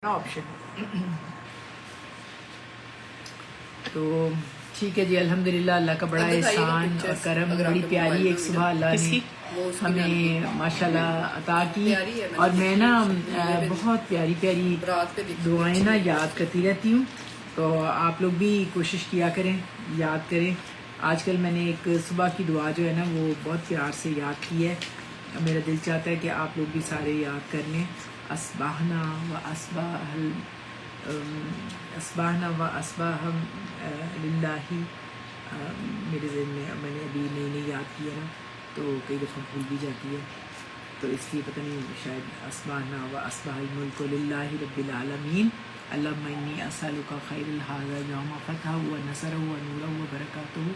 Option تو ٹھیک ہے جی، الحمدللہ اللہ کا بڑا احسان اور کرم، بڑی پیاری ایک صبح اللہ نے ہمیں ماشاءاللہ عطا کی. اور میں نا بہت پیاری پیاری دعائیں نا یاد کرتی رہتی ہوں، تو آپ لوگ بھی کوشش کیا کریں، یاد کریں. آج کل میں نے ایک صبح کی دعا جو ہے نا وہ بہت پیار سے یاد کی ہے. میرا دل چاہتا ہے کہ آپ لوگ بھی سارے یاد کر لیں. اسبحنا و اسبح للہ. میرے ذہن میں نے ابھی نئی یاد کیا نا، تو کئی دفعہ بھول بھی جاتی ہے، تو اس لیے پتہ نہیں، شاید اسبحنا و اصبح الملک للہ رب العالمین. اللہم انی اسألک خیر هذا اليوم فتحہ و نصرہ و نورہ و برکاتہ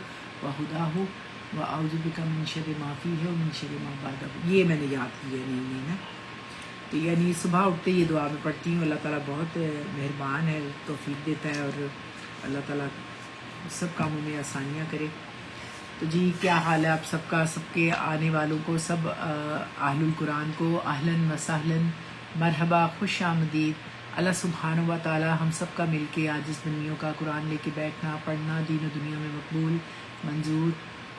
و ہداہ و اعوذ بک من شر ما فیہ و من شر ما بعدہ. یہ میں نے یاد کیا نہیں نا. تو یعنی صبح اٹھتے یہ دعا میں پڑھتی ہوں. اللہ تعالیٰ بہت مہربان ہے، توفیق دیتا ہے، اور اللہ تعالیٰ سب کاموں میں آسانیاں کرے. تو جی کیا حال ہے آپ سب کا، سب کے آنے والوں کو، سب اہل القرآن کو اہلاً و سہلاً، مرحبا، خوش آمدید. اللہ سبحانہ و تعالیٰ ہم سب کا مل کے عاجز بندیوں کا قرآن لے کے بیٹھنا پڑھنا دین و دنیا میں مقبول، منظور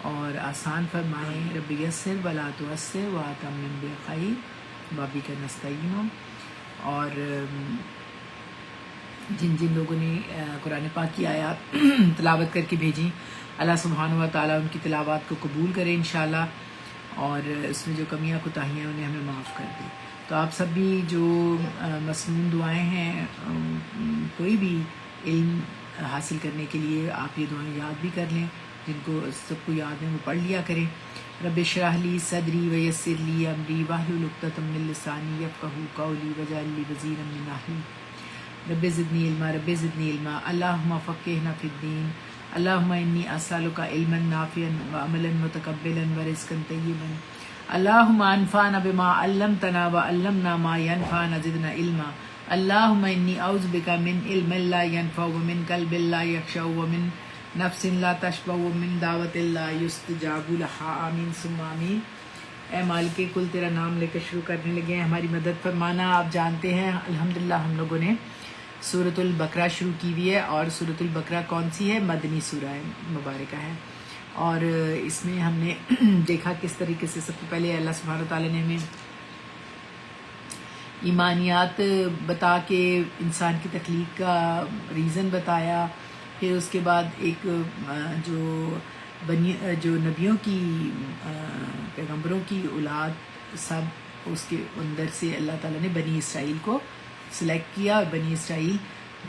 اور آسان فرمائیں. رب یسر ولا تعسر واتمم بالخیر بابی کا نستعین. اور جن جن لوگوں نے قرآن پاک کی آیات تلاوت کر کے بھیجیں، اللہ سبحانہ و تعالیٰ ان کی تلاوات کو قبول کرے انشاءاللہ، اور اس میں جو کمیاں کوتاہیاں انہیں ہمیں معاف کر دے. تو آپ سب بھی جو مسنون دعائیں ہیں، کوئی بھی علم حاصل کرنے کے لیے آپ یہ دعائیں یاد بھی کر لیں. جن کو سب کو یاد ہے وہ پڑھ لیا کریں. رب اشرح لی صدری ویسر لی امری واحلل عقدۃ من لسانی یفقہوا قولی واجعل لی وزیرا من اہلی. رب زدنی علما رب زدنی علما. اللہم فقہنا فی الدین. اللہم انی اسألک علما نافعا وعملا متقبلا ورزقا طیبا. اللہم انفعنا بما علمتنا وعلمنا ما ینفعنا زدنا علما. اللہم انی اعوذ بک من علم لا ینفع ومن قلب لا یخشع ومن نفس لا تشبع ومن دعوت لا یستجاب لہا. آمین ثم آمین. اے مالک کل تیرا نام لے کر شروع کرنے لگے ہیں، ہماری مدد فرمانا. آپ جانتے ہیں الحمدللہ ہم لوگوں نے سورۃ البقرہ شروع کی ہوئی ہے، اور سورۃ البقرہ کون سی ہے؟ مدنی سورہ ہے، مبارکہ ہے. اور اس میں ہم نے دیکھا کس طریقے سے سب سے پہلے اللہ سبحانہ تعالیٰ نے ہمیں ایمانیات بتا کے انسان کی تخلیق کا ریزن بتایا. پھر اس کے بعد ایک جو نبیوں کی پیغمبروں کی اولاد، سب اس کے اندر سے اللہ تعالیٰ نے بنی اسرائیل کو سلیکٹ کیا. بنی اسرائیل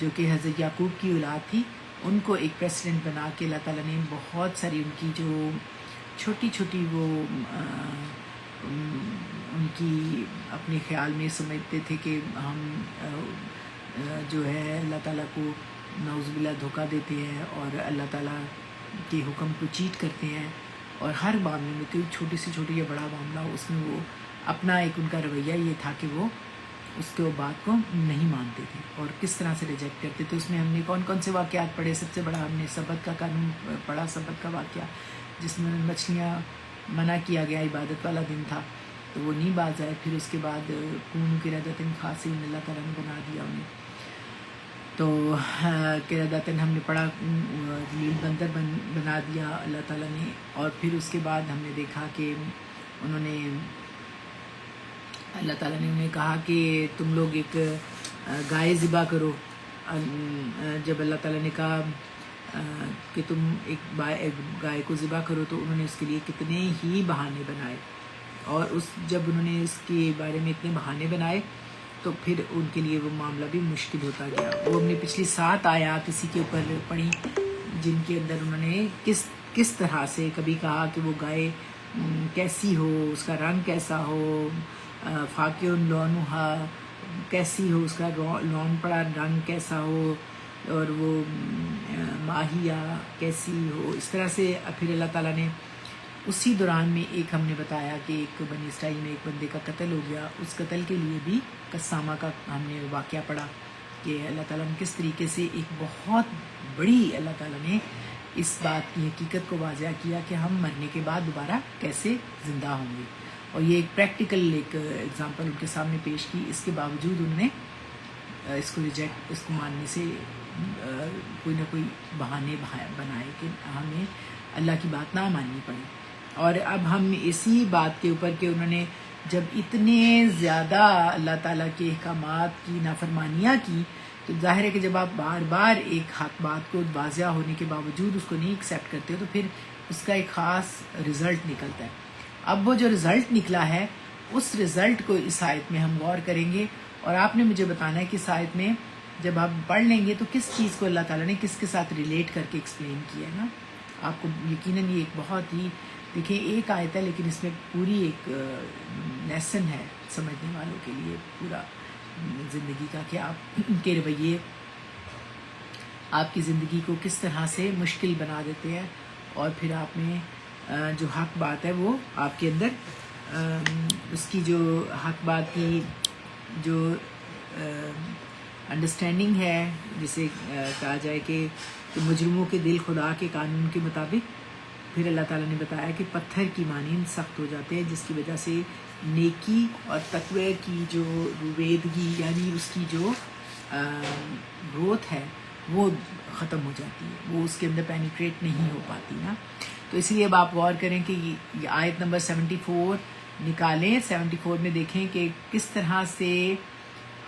جو کہ حضرت یعقوب کی اولاد تھی، ان کو ایک پریسیڈنٹ بنا کے اللہ تعالیٰ نے بہت ساری ان کی جو چھوٹی چھوٹی وہ ان کی اپنے خیال میں سمجھتے تھے کہ ہم جو ہے اللہ تعالیٰ کو نعوذ باللہ دھوکہ دیتے ہیں اور اللہ تعالیٰ کے حکم کو چیٹ کرتے ہیں، اور ہر معاملے میں کوئی چھوٹی سے چھوٹی یا بڑا معاملہ ہو اس میں وہ اپنا ایک ان کا رویہ یہ تھا کہ وہ اس کے بات کو نہیں مانتے تھے اور کس طرح سے ریجیکٹ کرتے تھے. اس میں ہم نے کون کون سے واقعات پڑھے؟ سب سے بڑا ہم نے سبت کا قانون پڑھا، سبت کا واقعہ جس میں مچھلیاں منع کیا گیا، عبادت والا دن تھا تو وہ نہیں باز آئے. پھر اس کے بعد کون قردۃ خاسئین، اللہ تعالیٰ نے بنا دیا انہیں. تو قردۃ ہم نے پڑھا، ذلیل بندر بنا دیا اللہ تعالیٰ نے. اور پھر اس کے بعد ہم نے دیکھا کہ انہوں نے اللہ تعالیٰ نے انہیں کہا کہ تم لوگ ایک گائے ذبح کرو. جب اللہ تعالیٰ نے کہا کہ تم ایک گائے کو ذبح کرو تو انہوں نے اس کے لیے کتنے ہی بہانے بنائے، اور جب انہوں نے اس کے بارے میں اتنے بہانے بنائے تو پھر ان کے لیے وہ معاملہ بھی مشکل ہوتا گیا. وہ ہم نے پچھلی 7 آیات اسی کے اوپر پڑھی جن کے اندر انہوں نے کس طرح سے کبھی کہا کہ وہ گائے کیسی ہو، اس کا رنگ کیسا ہو، فاقع لونھا کیسی ہو، اس کا لون پڑا رنگ کیسا ہو، اور وہ ماہیہ کیسی ہو. اس طرح سے پھر اللہ تعالیٰ نے اسی دوران میں ایک ہم نے بتایا کہ ایک بنی اسرائیل میں ایک بندے کا قتل ہو گیا. اس قتل کے لیے بھی قسامہ کا ہم نے واقعہ پڑھا کہ اللہ تعالیٰ نے کس طریقے سے ایک بہت بڑی اللہ تعالیٰ نے اس بات کی حقیقت کو واضح کیا کہ ہم مرنے کے بعد دوبارہ کیسے زندہ ہوں گے. اور یہ ایک پریکٹیکل ایک ایگزامپل ان کے سامنے پیش کی. اس کے باوجود انہوں نے اس کو ریجیکٹ، اس کو ماننے سے کوئی نہ کوئی بہانے بنائے کہ ہمیں اللہ کی بات نہ ماننی پڑے. اور اب ہم اسی بات کے اوپر کہ انہوں نے جب اتنے زیادہ اللہ تعالیٰ کے احکامات کی نافرمانیاں کی، تو ظاہر ہے کہ جب آپ بار بار ایک حق بات کو واضح ہونے کے باوجود اس کو نہیں ایکسیپٹ کرتے ہو تو پھر اس کا ایک خاص رزلٹ نکلتا ہے. اب وہ جو رزلٹ نکلا ہے اس رزلٹ کو اس آیت میں ہم غور کریں گے، اور آپ نے مجھے بتانا ہے کہ اس آیت میں جب آپ پڑھ لیں گے تو کس چیز کو اللہ تعالیٰ نے کس کے ساتھ ریلیٹ کر کے ایکسپلین کیا ہے نا. آپ کو یقیناً یہ ایک بہت ہی، دیکھیں ایک آیت ہے لیکن اس میں پوری ایک لیسن ہے سمجھنے والوں کے لیے پورا زندگی کا، کہ آپ کے رویے آپ کی زندگی کو کس طرح سے مشکل بنا دیتے ہیں، اور پھر آپ میں جو حق بات ہے وہ آپ کے اندر اس کی جو حق بات کی جو انڈرسٹینڈنگ ہے، جسے کہا جائے کہ مجرموں کے دل خدا کے قانون کے مطابق پھر اللہ تعالیٰ نے بتایا کہ پتھر کی مانند سخت ہو جاتے ہیں، جس کی وجہ سے نیکی اور تقوی کی جو رویدگی یعنی اس کی جو گروتھ ہے وہ ختم ہو جاتی ہے، وہ اس کے اندر پینیٹریٹ نہیں ہو پاتی نا. تو اس لیے اب آپ غور کریں کہ یہ آیت نمبر 74 نکالیں. 74 میں دیکھیں کہ کس طرح سے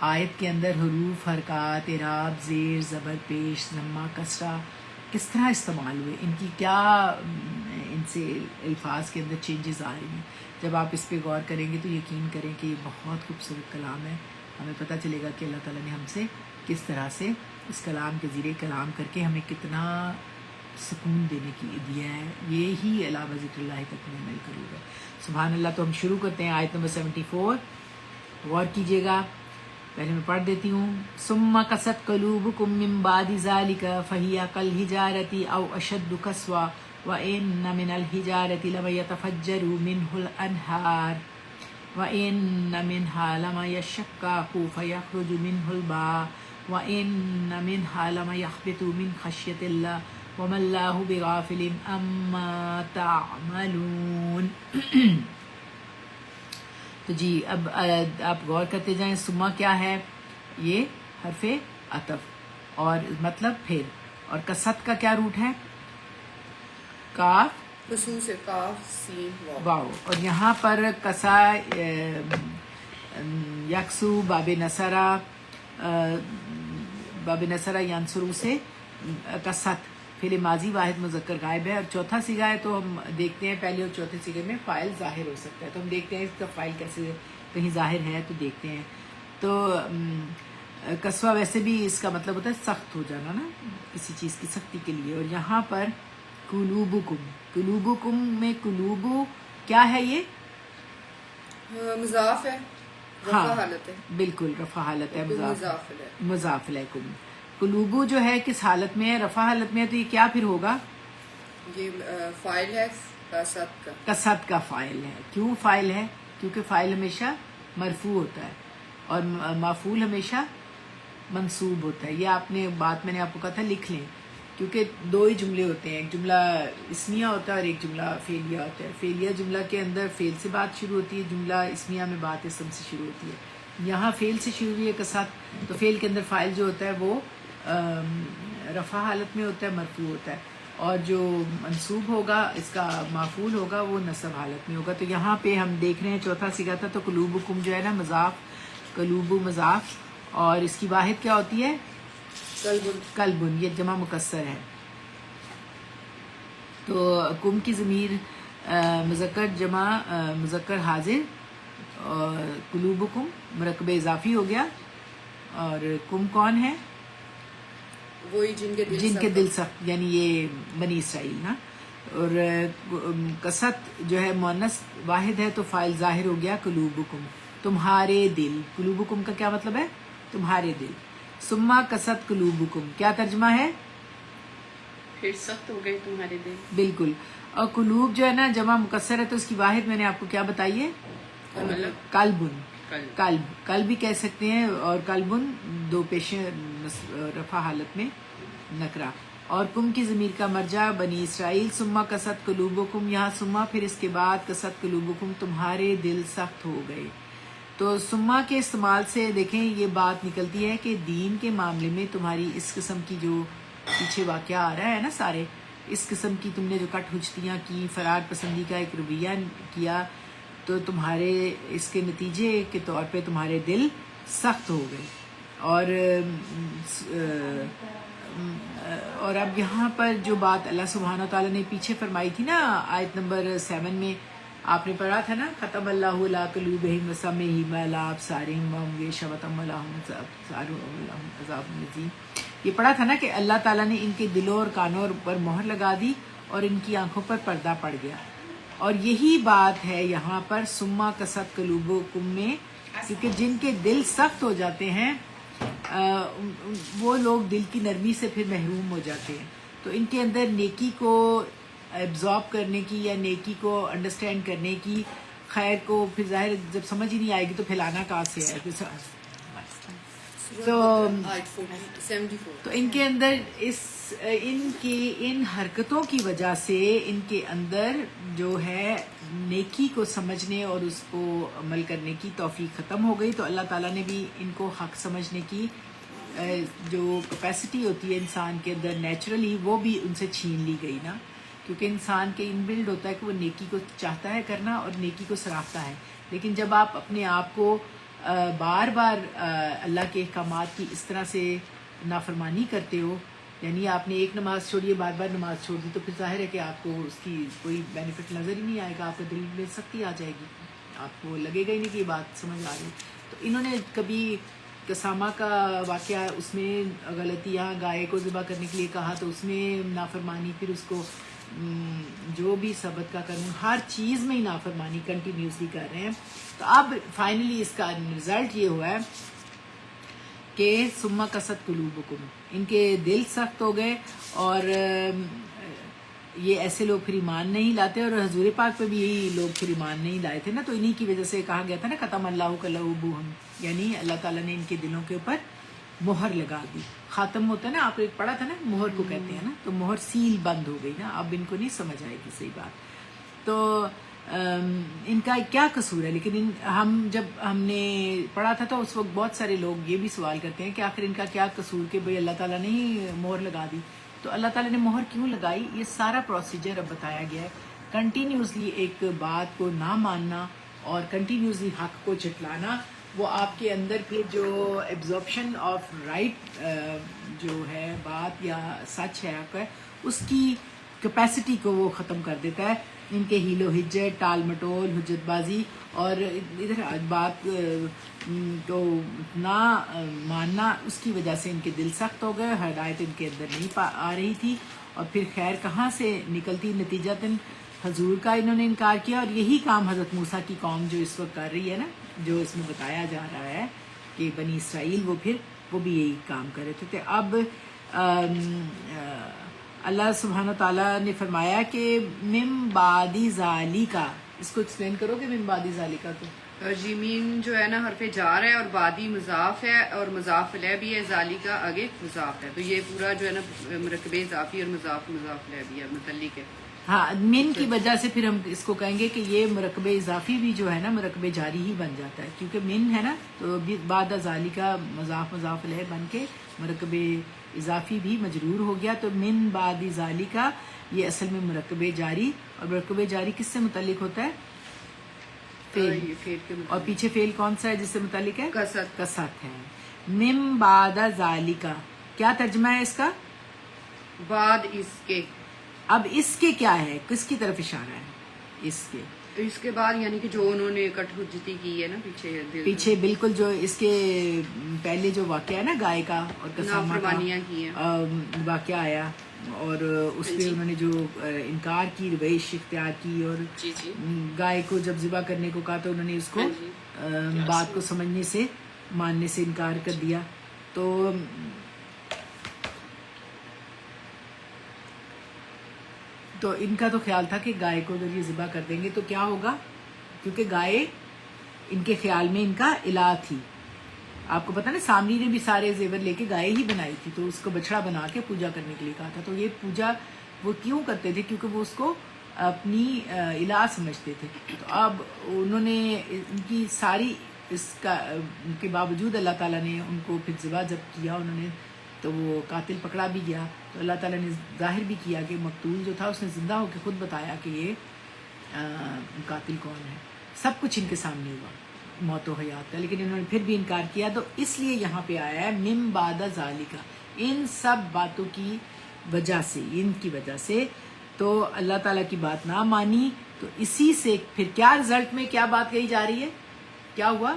آیت کے اندر حروف، حرکات، اعراب، زیر، زبر، پیش، ضمہ، کسرہ کس طرح استعمال ہوئے، ان کی کیا ان سے الفاظ کے اندر چینجز آ رہی ہیں. جب آپ اس پہ غور کریں گے تو یقین کریں کہ یہ بہت خوبصورت کلام ہے. ہمیں پتہ چلے گا کہ اللہ تعالیٰ نے ہم سے کس طرح سے اس کلام کے ذریعے کلام کر کے ہمیں کتنا سکون دینے کی دیا ہے. یہی علاوہ ذکر اللہ تک میں عمل کروں گا. سبحان اللہ. تو ہم شروع کرتے ہیں آیت نمبر 74. غور کیجیے گا، پہلے میں پڑھ دیتی ہوں. ثم قست قلوبکم من بعد ذلک فہی کالحجارۃ او اشد قسوۃ وان من الحجارۃ لما يتفجر منه الانہار وان منها لما يشقق فيخرج منه الماء وان منها لما يهبط من خشیۃ اللہ وما اللہ بغافل عما تعملون. تو جی اب آپ غور کرتے جائیں. سما کیا ہے؟ یہ حرف عطف اور مطلب پھر، اور کسط کا کیا روٹ ہے؟ کاف خصوص کاف سین واو. اور یہاں پر کسا یکسو باب نصرہ ینصرو سے کسط فعل ماضی واحد مذکر غائب ہے. اور چوتھا صیغہ ہے تو ہم دیکھتے ہیں پہلے اور چوتھے صیغے میں فاعل ظاہر ہو سکتا ہے، تو ہم دیکھتے ہیں اس کا فاعل کیسے کہیں ظاہر ہے تو دیکھتے ہیں. تو قسوہ ویسے بھی اس کا مطلب ہوتا ہے سخت ہو جانا نا، کسی چیز کی سختی کے لیے. اور یہاں پر قلوبکم میں قلوبو کیا ہے؟ یہ مضاف ہے، رفع حالت ہے. بالکل رفع حالت ہے، مضاف الیکم. قلوبو جو ہے کس حالت میں ہے؟ رفع حالت میں ہے. تو یہ کیا پھر ہوگا؟ یہ فاعل ہے کسط کا. کسط کا فاعل ہے. کیوں فاعل ہے؟ کیونکہ فاعل ہمیشہ مرفوع ہوتا ہے اور مفعول ہمیشہ منصوب ہوتا ہے. یہ آپ نے بات میں نے آپ کو کہا تھا لکھ لیں، کیونکہ دو ہی جملے ہوتے ہیں، ایک جملہ اسمیہ ہوتا ہے اور ایک جملہ فعلیہ ہوتا ہے. فعلیہ جملہ کے اندر فعل سے بات شروع ہوتی ہے، جملہ اسمیہ میں بات اسم سے شروع ہوتی ہے. یہاں فعل سے شروع ہوئی ہے کسط، تو فعل کے اندر فاعل جو ہوتا ہے وہ رفع حالت میں ہوتا ہے، مرفوع ہوتا ہے، اور جو منصوب ہوگا اس کا مفعول ہوگا وہ نصب حالت میں ہوگا. تو یہاں پہ ہم دیکھ رہے ہیں چوتھا صیغہ تھا تو قلوبکم جو ہے نا مضاف، قلوب مضاف، اور اس کی واحد کیا ہوتی ہے؟ قلبن. یہ جمع مکسر ہے. تو کم کی ضمیر مذکر جمع مذکر حاضر، اور قلوبکم مرکب اضافی ہو گیا. اور کم کون ہے؟ وہی جن کے دل سخت، یعنی یہ بنی اسرائیل نا. اور کسط جو ہے مؤنث واحد ہے تو فاعل ظاہر ہو گیا قلوبکم، تمہارے دل. قلوبکم کا کیا مطلب ہے؟ تمہارے دل. ثم کسط قلوبکم کیا ترجمہ ہے؟ پھر سخت ہو گئے تمہارے دل. بالکل. اور قلوب جو ہے نا جمع مکسر ہے تو اس کی واحد میں نے آپ کو کیا بتائی ہے؟ قلبن. قلب بھی کہہ سکتے ہیں، اور قلبن دو پیش رفع حالت میں نکرہ. اور کم کی ضمیر کا مرجع بنی اسرائیل. ثم کسط قلوبکم، یہاں ثم پھر اس کے بعد کسط قلوبکم تمہارے دل سخت ہو گئے. تو سما کے استعمال سے دیکھیں یہ بات نکلتی ہے کہ دین کے معاملے میں تمہاری اس قسم کی جو پیچھے واقعہ آ رہا ہے نا سارے، اس قسم کی تم نے جو کٹ ہجتیاں کی، فرار پسندی کا ایک رویہ کیا، تو تمہارے اس کے نتیجے کے طور پہ تمہارے دل سخت ہو گئے. اور اب یہاں پر جو بات اللہ سبحانہ تعالیٰ نے پیچھے فرمائی تھی نا آیت نمبر 7 میں آپ نے پڑھا تھا نا، ختم اللہ علی قلوبہم وسمعہم وعلی ابصارہم وہم غشاوۃ ولہم عذاب عظیم. یہ پڑھا تھا نا کہ اللہ تعالیٰ نے ان کے دلوں اور کانوں پر مہر لگا دی اور ان کی آنکھوں پر پردہ پڑ گیا. اور یہی بات ہے یہاں پر سما قست قلوبکم میں، کیونکہ جن کے دل سخت ہو جاتے ہیں وہ لوگ دل کی نرمی سے پھر محروم ہو جاتے ہیں. تو ان کے اندر نیکی کو ایبزارب کرنے کی یا نیکی کو انڈرسٹینڈ کرنے کی، خیر کو پھر ظاہر جب سمجھ ہی نہیں آئے گی تو پھیلانا کہاں سے ہے. تو ان کے اندر ان حرکتوں کی وجہ سے ان کے اندر جو ہے نیکی کو سمجھنے اور اس کو عمل کرنے کی توفیق ختم ہو گئی. تو اللہ تعالیٰ نے بھی ان کو حق سمجھنے کی جو کیپیسٹی ہوتی ہے انسان کے اندر نیچرلی، وہ بھی ان سے چھین لی گئی نا، کیونکہ انسان کے ان بلڈ ہوتا ہے کہ وہ نیکی کو چاہتا ہے کرنا اور نیکی کو سراہتا ہے. لیکن جب آپ اپنے آپ کو بار بار اللہ کے احکامات کی اس طرح سے نافرمانی کرتے ہو، یعنی آپ نے ایک نماز چھوڑی ہے، بار بار نماز چھوڑ دی، تو پھر ظاہر ہے کہ آپ کو اس کی کوئی بینیفٹ نظر ہی نہیں آئے گا، آپ کے دل میں سختی آ جائے گی، آپ کو لگے گا ہی نہیں کہ یہ بات سمجھ آ رہی. تو انہوں نے کبھی قسامہ کا واقعہ، اس میں غلطیاں، گائے کو ذبح کرنے کے لیے کہا تو اس میں نافرمانی، پھر اس کو جو بھی سبت کا قانون، ہر چیز میں ہی نافرمانی کنٹینیوسلی کر رہے ہیں. تو اب فائنلی اس کا رزلٹ یہ ہوا ہے کہ سما قست قلوبکم، ان کے دل سخت ہو گئے اور یہ ایسے لوگ پھر ایمان نہیں لاتے. اور حضور پاک پہ بھی یہی لوگ پھر ایمان نہیں لائے تھے نا، تو انہی کی وجہ سے کہا گیا تھا نا ختم اللہ قلوبہم، یعنی اللہ تعالیٰ نے ان کے دلوں کے اوپر مہر لگا دی. خاتم ہوتا ہے نا، آپ نے پڑھا تھا نا، مہر کو کہتے ہیں نا، تو مہر سیل بند ہو گئی نا، اب ان کو نہیں سمجھ آئے گی صحیح بات. تو ان کا کیا قصور ہے؟ لیکن جب ہم نے پڑھا تھا تو اس وقت بہت سارے لوگ یہ بھی سوال کرتے ہیں کہ آخر ان کا کیا قصور کہ بھئی اللہ تعالیٰ نے ہی مہر لگا دی. تو اللہ تعالیٰ نے مہر کیوں لگائی؟ یہ سارا پروسیجر اب بتایا گیا ہے. کنٹینیوسلی ایک بات کو نہ ماننا اور کنٹینیوسلی حق کو جھٹلانا، وہ آپ کے اندر پھر جو ایبزارپشن آف رائٹ جو ہے بات یا سچ ہے آپ کا، اس کی کیپیسٹی کو وہ ختم کر دیتا ہے. ان کے ہیل و حجت، ٹال مٹول، حجت بازی اور ادھر بات کو نہ ماننا، اس کی وجہ سے ان کے دل سخت ہو گئے، ہدایت ان کے اندر نہیں آ رہی تھی. اور پھر خیر کہاں سے نکلتی، نتیجتاً حضور کا انہوں نے انکار کیا. اور یہی کام حضرت موسیٰ کی قوم جو اس وقت کر رہی ہے نا، جو اس میں بتایا جا رہا ہے کہ بنی اسرائیل وہ بھی یہی کام کر رہے تھے. اب اللہ سبحانہ تعالیٰ نے فرمایا کہ من بعد ذالکا، اس کو ایکسپلین کرو کہ من بعد ذالکا کو. جی، میم جو ہے نا حرف جار ہے اور بادی مضاف ہے اور مضاف الیہ بھی ہے، ذالکا آگے مضاف ہے، تو یہ پورا جو ہے نا مرکب اضافی اور مضاف الیہ بھی ہے، متعلق ہے. ہاں، من کی وجہ سے پھر ہم اس کو کہیں گے کہ یہ مرکب اضافی بھی جو ہے نا مرکب جاری ہی بن جاتا ہے، کیونکہ من ہے نا، تو بعد ذالکا مضاف الیہ بن کے مرکب اضافی بھی مجرور ہو گیا. تو من بعد ذالکا یہ اصل میں مرکب جاری، اور مرکب جاری کس سے متعلق ہوتا ہے؟ فعل. اور پیچھے فعل کون سا ہے جس سے متعلق ہے؟ قصد ہے. من بعد ذالکا کیا ترجمہ ہے اس کا؟ بعد اس کے. اب اس کے کیا ہے، کس کی طرف اشارہ ہے؟ اس کے بعد یعنی کہ جو انہوں نے کٹ حجتی کی ہے نا پیچھے بالکل، جو اس کے پہلے جو واقعہ ہے نا گائے کا اور قسامہ کا واقعہ آیا، اور اس پہ انہوں نے جو انکار کی، رویش اختیار کی، اور گائے کو جب ذبح کرنے کو کہا تو انہوں نے اس کو بات کو سمجھنے سے، ماننے سے انکار کر دیا. تو ان کا تو خیال تھا کہ گائے کو اگر یہ ذبح کر دیں گے تو کیا ہوگا، کیونکہ گائے ان کے خیال میں ان کا الہ تھی. آپ کو پتا نا سامری نے بھی سارے زیور لے کے گائے ہی بنائی تھی، تو اس کو بچڑا بنا کے پوجا کرنے کے لیے کہا تھا. تو یہ پوجا وہ کیوں کرتے تھے؟ کیونکہ وہ اس کو اپنی الہ سمجھتے تھے. تو اب انہوں نے ان کی ساری اس کا کے باوجود اللہ تعالیٰ نے ان کو پھر ذبح جب کیا انہوں نے تو وہ قاتل پکڑا بھی گیا، تو اللہ تعالیٰ نے ظاہر بھی کیا کہ مقتول جو تھا اس نے زندہ ہو کے خود بتایا کہ یہ قاتل کون ہے، سب کچھ ان کے سامنے ہوا، موت و حیات کا، لیکن انہوں نے پھر بھی انکار کیا. تو اس لیے یہاں پہ آیا ہے من بعد ذالک، ان سب باتوں کی وجہ سے، ان کی وجہ سے تو اللہ تعالیٰ کی بات نہ مانی، تو اسی سے پھر کیا رزلٹ میں کیا بات کہی جا رہی ہے، کیا ہوا؟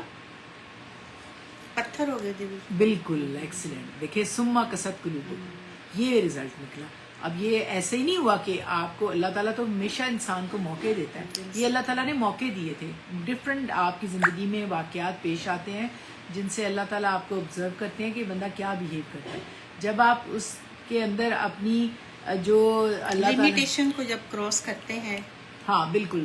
پتھر ہو گئے دل. بالکل ایکسیلنٹ. دیکھیں سما کسد قلوبکم، یہ رزلٹ نکلا. اب یہ ایسے ہی نہیں ہوا کہ آپ کو، اللہ تعالیٰ تو ہمیشہ انسان کو موقع دیتا ہے، یہ اللہ تعالیٰ نے موقع دیے تھے. ڈفرینٹ آپ کی زندگی میں واقعات پیش آتے ہیں جن سے اللہ تعالیٰ آپ کو آبزرو کرتے ہیں کہ بندہ کیا بیہیو کرتا ہے. جب آپ اس کے اندر اپنی جو اللہ تعالیٰ لمیٹیشن کو جب کراس کرتے ہیں، ہاں بالکل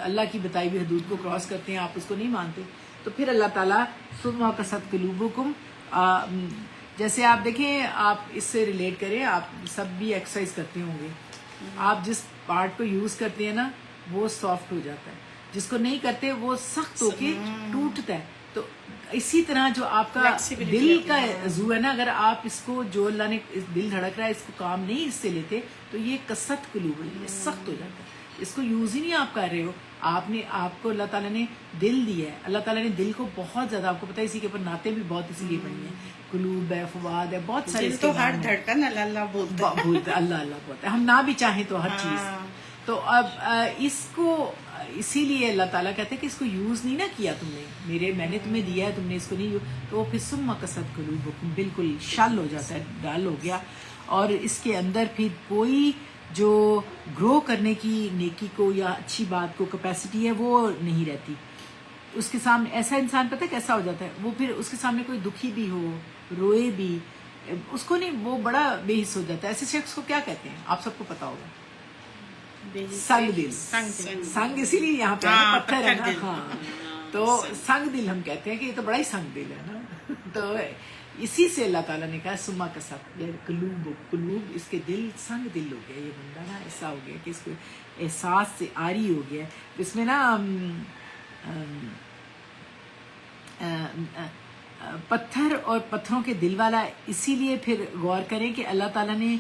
اللہ کی بتائی ہوئی حدود کو کراس کرتے ہیں، آپ اس کو نہیں مانتے، تو پھر اللہ تعالیٰ ثم قست قلوبکم، جیسے آپ دیکھیں، آپ اس سے ریلیٹ کریں، آپ سب بھی ایکسرسائز کرتے ہوں گے، آپ جس پارٹ کو یوز کرتے ہیں نا وہ سافٹ ہو جاتا ہے، جس کو نہیں کرتے وہ سخت ہو کے ٹوٹتا ہے. تو اسی طرح جو آپ کا دل کا عضو ہے نا، اگر آپ اس کو، جو اللہ نے دل دھڑک رہا ہے، اس کو کام نہیں اس سے لیتے تو یہ قست قلوب ہے، یہ سخت ہو جاتا ہے. اس کو یوز ہی نہیں آپ کر رہے ہو، آپ کو اللہ تعالیٰ نے دل دیا ہے، اللہ تعالیٰ نے دل کو بہت زیادہ، آپ کو پتہ ہے اسی کے اوپر نعتیں بھی بہت اسی لیے پڑھی ہیں، قلوب ہے، فؤاد ہے، بہت سارے دل تو ہر دھڑکن اللہ اللہ بولتا ہے، بولتے اللہ اللہ بولتے ہیں، ہم نہ بھی چاہیں تو ہر چیز. تو اب اس کو اسی لیے اللہ تعالیٰ کہتے ہیں کہ اس کو یوز نہیں نہ کیا تم نے، میں نے تمہیں دیا ہے، تم نے اس کو نہیں، تو وہ پھر ثم قست قلوبکم بالکل شل ہو جاتا ہے، ڈال ہو گیا، اور اس کے اندر پھر کوئی جو گرو کرنے کی نیکی کو یا اچھی بات کو کیپیسٹی ہے وہ نہیں رہتی. اس کے سامنے ایسا انسان پتہ کیسا ہو جاتا ہے، وہ پھر اس کے سامنے کوئی دکھی بھی ہو، روئے بھی، اس کو نہیں، وہ بڑا بے حس ہو جاتا ہے. ایسے شخص کو کیا کہتے ہیں، آپ سب کو پتا ہوگا؟ سنگ دل. سنگ اسی لیے یہاں پہ پتھر ہے نا، ہاں، تو سنگ دل ہم کہتے ہیں کہ یہ تو بڑا ہی سنگ دل ہے نا. تو اسی سے اللہ تعالیٰ نے کہا سما کسب قلوب، اس کے دل سنگ دل ہو گیا، یہ بندہ نا ایسا ہو گیا کہ اس کو احساس سے عاری ہو گیا. اس میں نا پتھر اور پتھروں کے دل والا، اسی لیے پھر غور کریں کہ اللہ تعالیٰ نے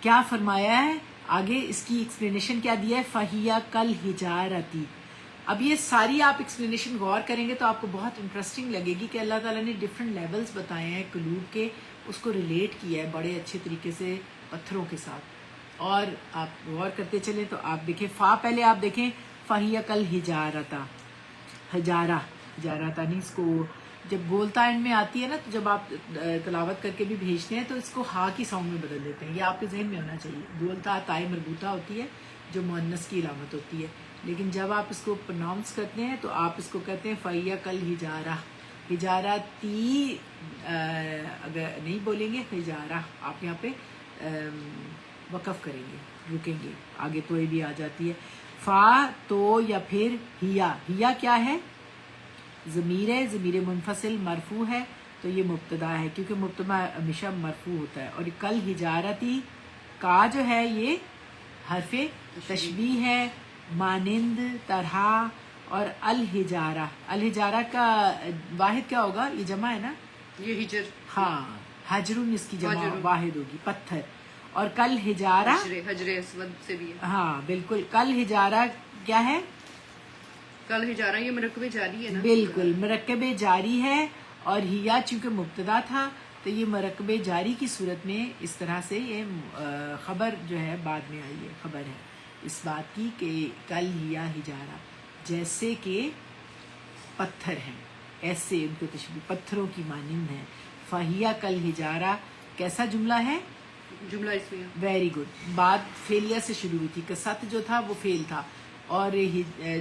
کیا فرمایا ہے آگے، اس کی ایکسپلینیشن کیا دیا ہے، فَهِيَ كَالْحِجَارَةِ. اب یہ ساری آپ ایکسپلینیشن غور کریں گے تو آپ کو بہت انٹرسٹنگ لگے گی کہ اللہ تعالیٰ نے ڈفرینٹ لیولز بتائے ہیں قلوب کے، اس کو ریلیٹ کیا ہے بڑے اچھے طریقے سے پتھروں کے ساتھ. اور آپ غور کرتے چلیں تو آپ دیکھیں پہلے آپ دیکھیں فَهِيَ كَالْحِجَارَةِ، حجارہ نہیں، اس کو جب گولتا اینڈ میں آتی ہے نا، تو جب آپ تلاوت کر کے بھی بھیجتے ہیں تو اس کو ہا کی ساؤنڈ میں بدل دیتے ہیں. یہ آپ کے ذہن میں ہونا چاہیے. گولتا تائے مربوطہ ہوتی ہے جو مؤنث کی علامت ہوتی ہے، لیکن جب آپ اس کو پروناؤنس کرتے ہیں تو آپ اس کو کہتے ہیں فَهِيَ كَالْحِجَارَةِ. حجارتی اگر نہیں بولیں گے، حجارہ آپ یہاں پہ وقف کریں گے، رکیں گے، آگے تو بھی آ جاتی ہے. فا تو یا پھر ہیا کیا ہے، ضمیر ہے، ضمیر منفصل مرفوع ہے، تو یہ مبتدا ہے کیونکہ مبتدا ہمیشہ مرفوع ہوتا ہے. اور کل حجارتی کا جو ہے یہ حرف تشبیہ ہے، مانند، طرح. اور الحجارہ کا واحد کیا ہوگا، یہ جمع ہے نا، یہ ہجر، ہاں، حجرن اس کی جمع واحد ہوگی، پتھر. اور کل حجارہ حجر اسود سے بھی ہے، ہاں بالکل. کل حجارہ کیا ہے، کل ہجارہ یہ مرکب جاری ہے نا، بالکل مرکب جاری ہے. اور ہیا چونکہ مبتدا تھا تو یہ مرکب جاری کی صورت میں اس طرح سے یہ خبر جو ہے بعد میں آئی ہے، خبر ہے اس بات کی کہ کل ہیا حجارہ، جیسے کہ پتھر ہیں، ایسے ان کو تشبیہ پتھروں کی مانند ہیں. فہیا کل حجارہ کیسا جملہ ہے، جملہ اس میں ویری گڈ. بات فیلیا سے شروع ہوئی تھی، کسات جو تھا وہ فیل تھا، اور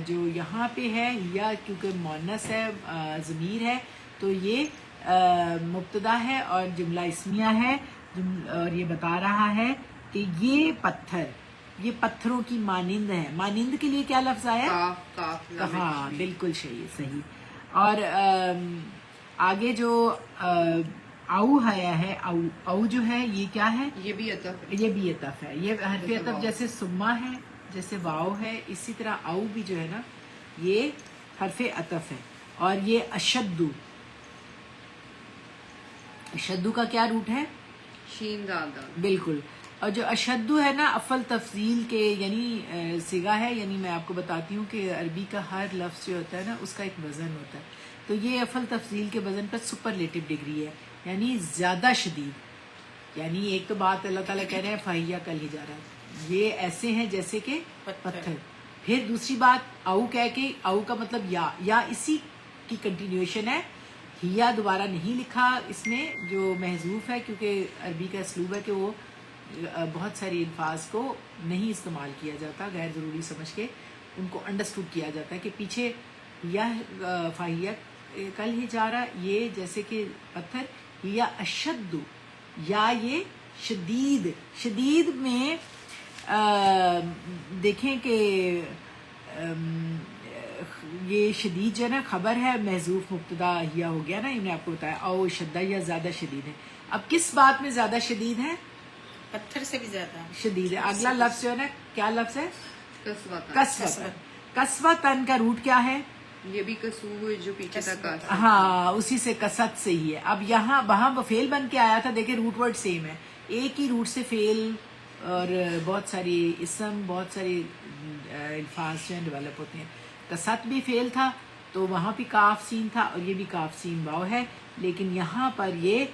جو یہاں پہ ہے ہیا کیونکہ مؤنث ہے، ضمیر ہے، تو یہ مبتدا ہے اور جملہ اسمیہ ہے. اور یہ بتا رہا ہے کہ یہ پتھر، یہ پتھروں کی مانند ہے. مانند کے لیے کیا لفظ آیا، ہاں بالکل صحیح. اور آگے جو او آیا ہے، او جو ہے یہ کیا ہے، یہ بھی عطف ہے. یہ حرف عطف جیسے سما ہے، جیسے واؤ ہے، اسی طرح او بھی جو ہے نا یہ حرف عطف ہے. اور یہ اشدو، اشدو کا کیا روٹ ہے؟ شین دال دال. بالکل. اور جو اشدو ہے نا افل تفضیل کے یعنی صیغہ ہے، یعنی میں آپ کو بتاتی ہوں کہ عربی کا ہر لفظ جو ہوتا ہے نا اس کا ایک وزن ہوتا ہے. تو یہ افل تفضیل کے وزن پر سپرلیٹو ڈگری ہے، یعنی زیادہ شدید. یعنی ایک تو بات اللہ تعالیٰ کہہ رہے ہیں فہیہ کل ہجارہ، یہ ایسے ہیں جیسے کہ پتھر. پھر دوسری بات او کہہ کے، او کا مطلب یا اسی کی کنٹینیوشن ہے. ہیا دوبارہ نہیں لکھا اس میں جو محذوف ہے، کیونکہ عربی کا اسلوب ہے کہ وہ بہت ساری الفاظ کو نہیں استعمال کیا جاتا، غیر ضروری سمجھ کے ان کو انڈرسٹوڈ کیا جاتا ہے کہ پیچھے یا فاہیہ کل ہجارہ، یہ جیسے کہ پتھر، یا اشد، یا یہ شدید. شدید میں دیکھیں کہ یہ شدید جو ہے نا خبر ہے، محذوف مبتدا ہیا ہو گیا نا، یہ میں آپ کو بتایا. او شدہ یا زیادہ شدید ہے. اب کس بات میں زیادہ شدید ہے؟ پتھر سے بھی زیادہ شدید ہے. اگلا لفظ جو ہے نا کیا لفظ ہے؟ کسوتن. کسوتن. کسوتن کا روٹ کیا ہے؟ یہ بھی کسو جو پیچھے تک آ. ہاں اسی سے کسط سے ہی ہے. اب یہاں وہاں فعل بن کے آیا تھا، دیکھیں روٹ ورڈ سیم ہے، ایک ہی روٹ سے فعل اور بہت ساری اسم، بہت ساری الفاظ جو ہیں ڈیولپ ہوتے ہیں. کسط بھی فعل تھا تو وہاں بھی کاف سین تھا، اور یہ بھی کاف سین واو ہے، لیکن یہاں پر یہ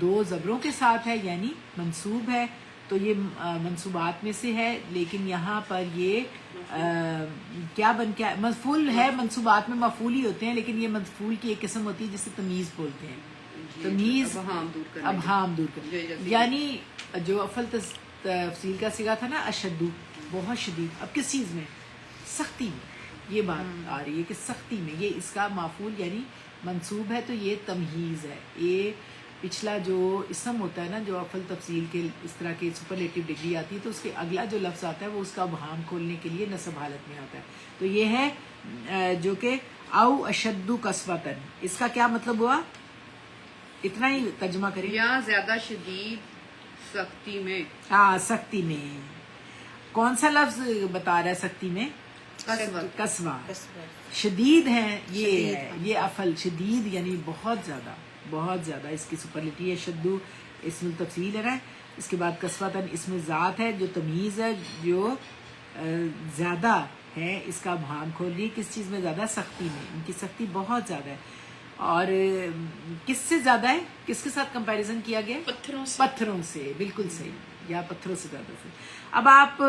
دو زبروں کے ساتھ ہے، یعنی منصوب ہے. تو یہ منصوبات میں سے ہے، لیکن یہاں پر یہ کیا بن کے مفعول ہے. منصوبات میں مفعول ہی ہوتے ہیں، لیکن یہ مفعول کی ایک قسم ہوتی ہے جسے تمیز بولتے ہیں. تمیز ابہام دور کرنے، یعنی جو افل تفصیل کا صیغہ تھا نا اشدو، بہت شدید. اب کس چیز میں؟ سختی میں. یہ بات آ رہی ہے کہ سختی میں یہ اس کا مفعول یعنی منصوب ہے، تو یہ تمہیز ہے. یہ پچھلا جو اسم ہوتا ہے نا جو افل تفصیل کے اس طرح کے سپرلیٹو ڈگری آتی ہے، تو اس کے اگلا جو لفظ آتا ہے وہ اس کا ابہام کھولنے کے لیے نصب حالت میں آتا ہے. تو یہ ہے جو کہ او اشد کسوتن. اس کا کیا مطلب ہوا؟ اتنا ہی ترجمہ کریں. یا زیادہ شدید سختی میں. ہاں سختی میں. کون سا لفظ بتا رہا ہے سختی میں؟ کسوہ. شدید ہے یہ ہے، یہ افل شدید یعنی بہت زیادہ، بہت زیادہ. اس کی سپرلیٹی ہے شدو، اسم التفصیل ہے نا. اس کے بعد کسوتن اسم ذات ہے جو تمیز ہے، جو زیادہ ہے. اس کا ابہام کھول لیے کس چیز میں زیادہ؟ سختی میں. ان کی سختی بہت زیادہ ہے. اور کس سے زیادہ ہے؟ کس کے ساتھ کمپیریزن کیا گیا؟ پتھروں سے. پتھروں سے. بالکل صحیح، یا پتھروں سے زیادہ سے. اب آپ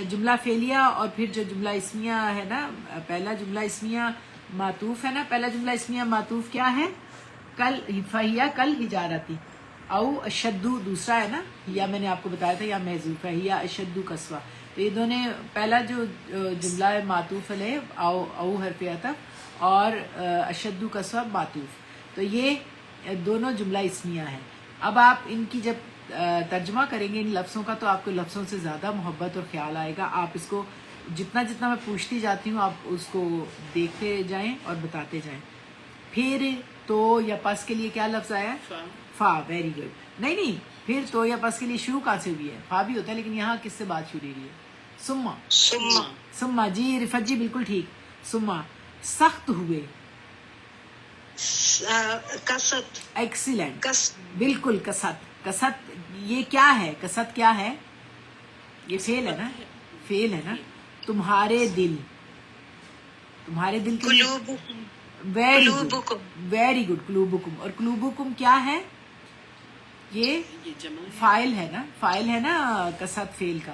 جملہ فعلیہ اور پھر جو جملہ اسمیہ ہے نا، پہلا جملہ اسمیہ معطوف ہے نا، پہلا جملہ اسمیہ معطوف کیا ہے؟ کل فہیہ کل ہجارتی. او اشدو دوسرا ہے نا، یا میں نے آپ کو بتایا تھا یا محذوف ہے، یا اشدو کسوہ. تو یہ دونوں، پہلا جو جملہ ہے معطوف علیہ او حرف عطف، اور اشدو کسوہ معطوف. تو یہ دونوں جملہ اسمیہ ہیں. اب آپ ان کی جب ترجمہ کریں گے ان لفظوں کا، تو آپ کو لفظوں سے زیادہ محبت اور خیال آئے گا. آپ اس کو جتنا میں پوچھتی جاتی ہوں آپ اس کو دیکھتے جائیں اور بتاتے جائیں. پھر تو یا پس کے لیے کیا لفظ آیا؟ فا. Very good. نہیں پھر تو یا پس کے لیے شروع کہاں سے ہوئی ہے؟ فا بھی ہوتا ہے، لیکن یہاں کس سے بات شروع ہوئی ہے؟ سما. سما. جی رفت جی بالکل ٹھیک. سما. سخت ہوئے. کسط. ایکسیلنٹ. بالکل. کسط. کسط یہ کیا ہے؟ کسط کیا ہے؟ یہ فعل ہے نا، فعل ہے نا. تمہارے دل. تمہارے دل کے لیے ویری گڈ، ویری گڈ. قلوبکم. اور قلوبکم کیا ہے؟ یہ فاعل ہے نا، فاعل ہے نا کسط فعل کا،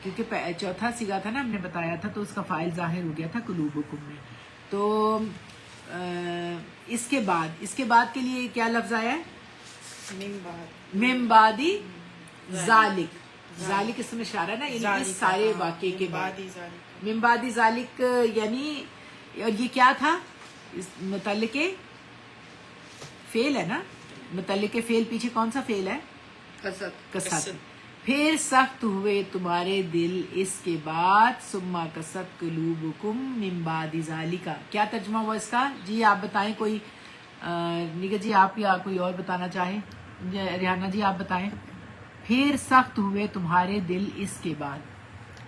کیونکہ چوتھا صیغہ تھا نا، ہم نے بتایا تھا، تو اس کا فاعل ظاہر ہو گیا تھا قلوبکم میں. تو اس کے بعد کے لیے کیا لفظ آیا ہے؟ من بعدی ذالک. ذالک اس میں اشارہ ہے نا، یعنی اس سارے واقعے کے بعد. من بعدی ذالک یعنی، اور یہ کیا تھا؟ متعلق فعل ہے نا، متعلق فعل پیچھے کون سا فعل ہے؟ کسط. پھر سخت ہوئے تمہارے دل اس کے بعد، ثم کست قلوبکم من بعد ذالک. کیا ترجمہ ہوا اس کا؟ جی آپ بتائیں. کوئی نگہ جی آپ یا کوئی اور بتانا چاہیں؟ ریحانہ جی آپ بتائیں. پھر سخت ہوئے تمہارے دل اس کے بعد.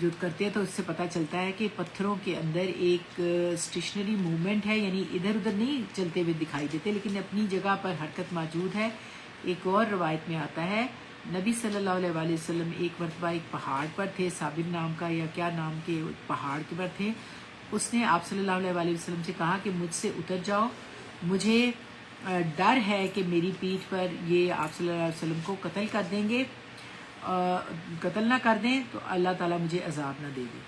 جو کرتے ہیں تو اس سے پتہ چلتا ہے کہ پتھروں کے اندر ایک اسٹیشنری موومنٹ ہے، یعنی ادھر ادھر نہیں چلتے ہوئے دکھائی دیتے لیکن اپنی جگہ پر حرکت موجود ہے۔ ایک اور روایت میں آتا ہے نبی صلی اللہ علیہ وآلہ وسلم ایک مرتبہ ایک پہاڑ پر تھے، صابر نام کا یا کیا نام کے پہاڑ کے پر تھے، اس نے آپ صلی اللہ علیہ وآلہ وسلم سے کہا کہ مجھ سے اتر جاؤ، مجھے ڈر ہے کہ میری پیٹھ پر یہ آپ صلی اللہ علیہ وسلم کو قتل کر دیں گے، قتل نہ کر دیں تو اللہ تعالیٰ مجھے عذاب نہ دے دے۔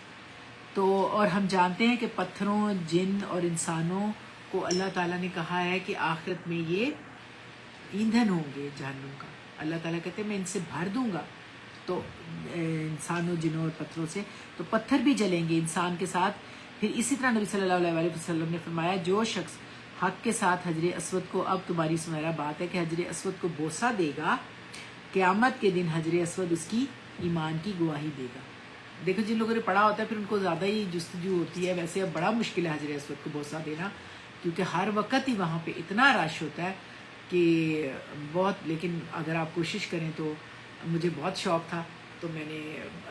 تو اور ہم جانتے ہیں کہ پتھروں، جن اور انسانوں کو اللہ تعالیٰ نے کہا ہے کہ آخرت میں یہ ایندھن ہوں گے جہنم کا۔ اللہ تعالیٰ کہتے ہیں میں ان سے بھر دوں گا، تو انسانوں، جنوں اور پتھروں سے، تو پتھر بھی جلیں گے انسان کے ساتھ۔ پھر اسی طرح نبی صلی اللہ علیہ وآلہ وسلم نے فرمایا جو شخص حق کے ساتھ حجر اسود کو، اب تمہاری سنہرا بات ہے کہ حجر اسود کو بوسہ دے گا، قیامت کے دن حجر اسود اس کی ایمان کی گواہی دے گا۔ دیکھو جن لوگوں نے پڑھا ہوتا ہے پھر ان کو زیادہ ہی جستجو ہوتی ہے، ویسے اب بڑا مشکل ہے حجر اسود کو بوسہ دینا، کیونکہ ہر وقت ہی وہاں پہ اتنا رش ہوتا ہے کہ بہت، لیکن اگر آپ کوشش کریں تو مجھے بہت شوق تھا تو میں نے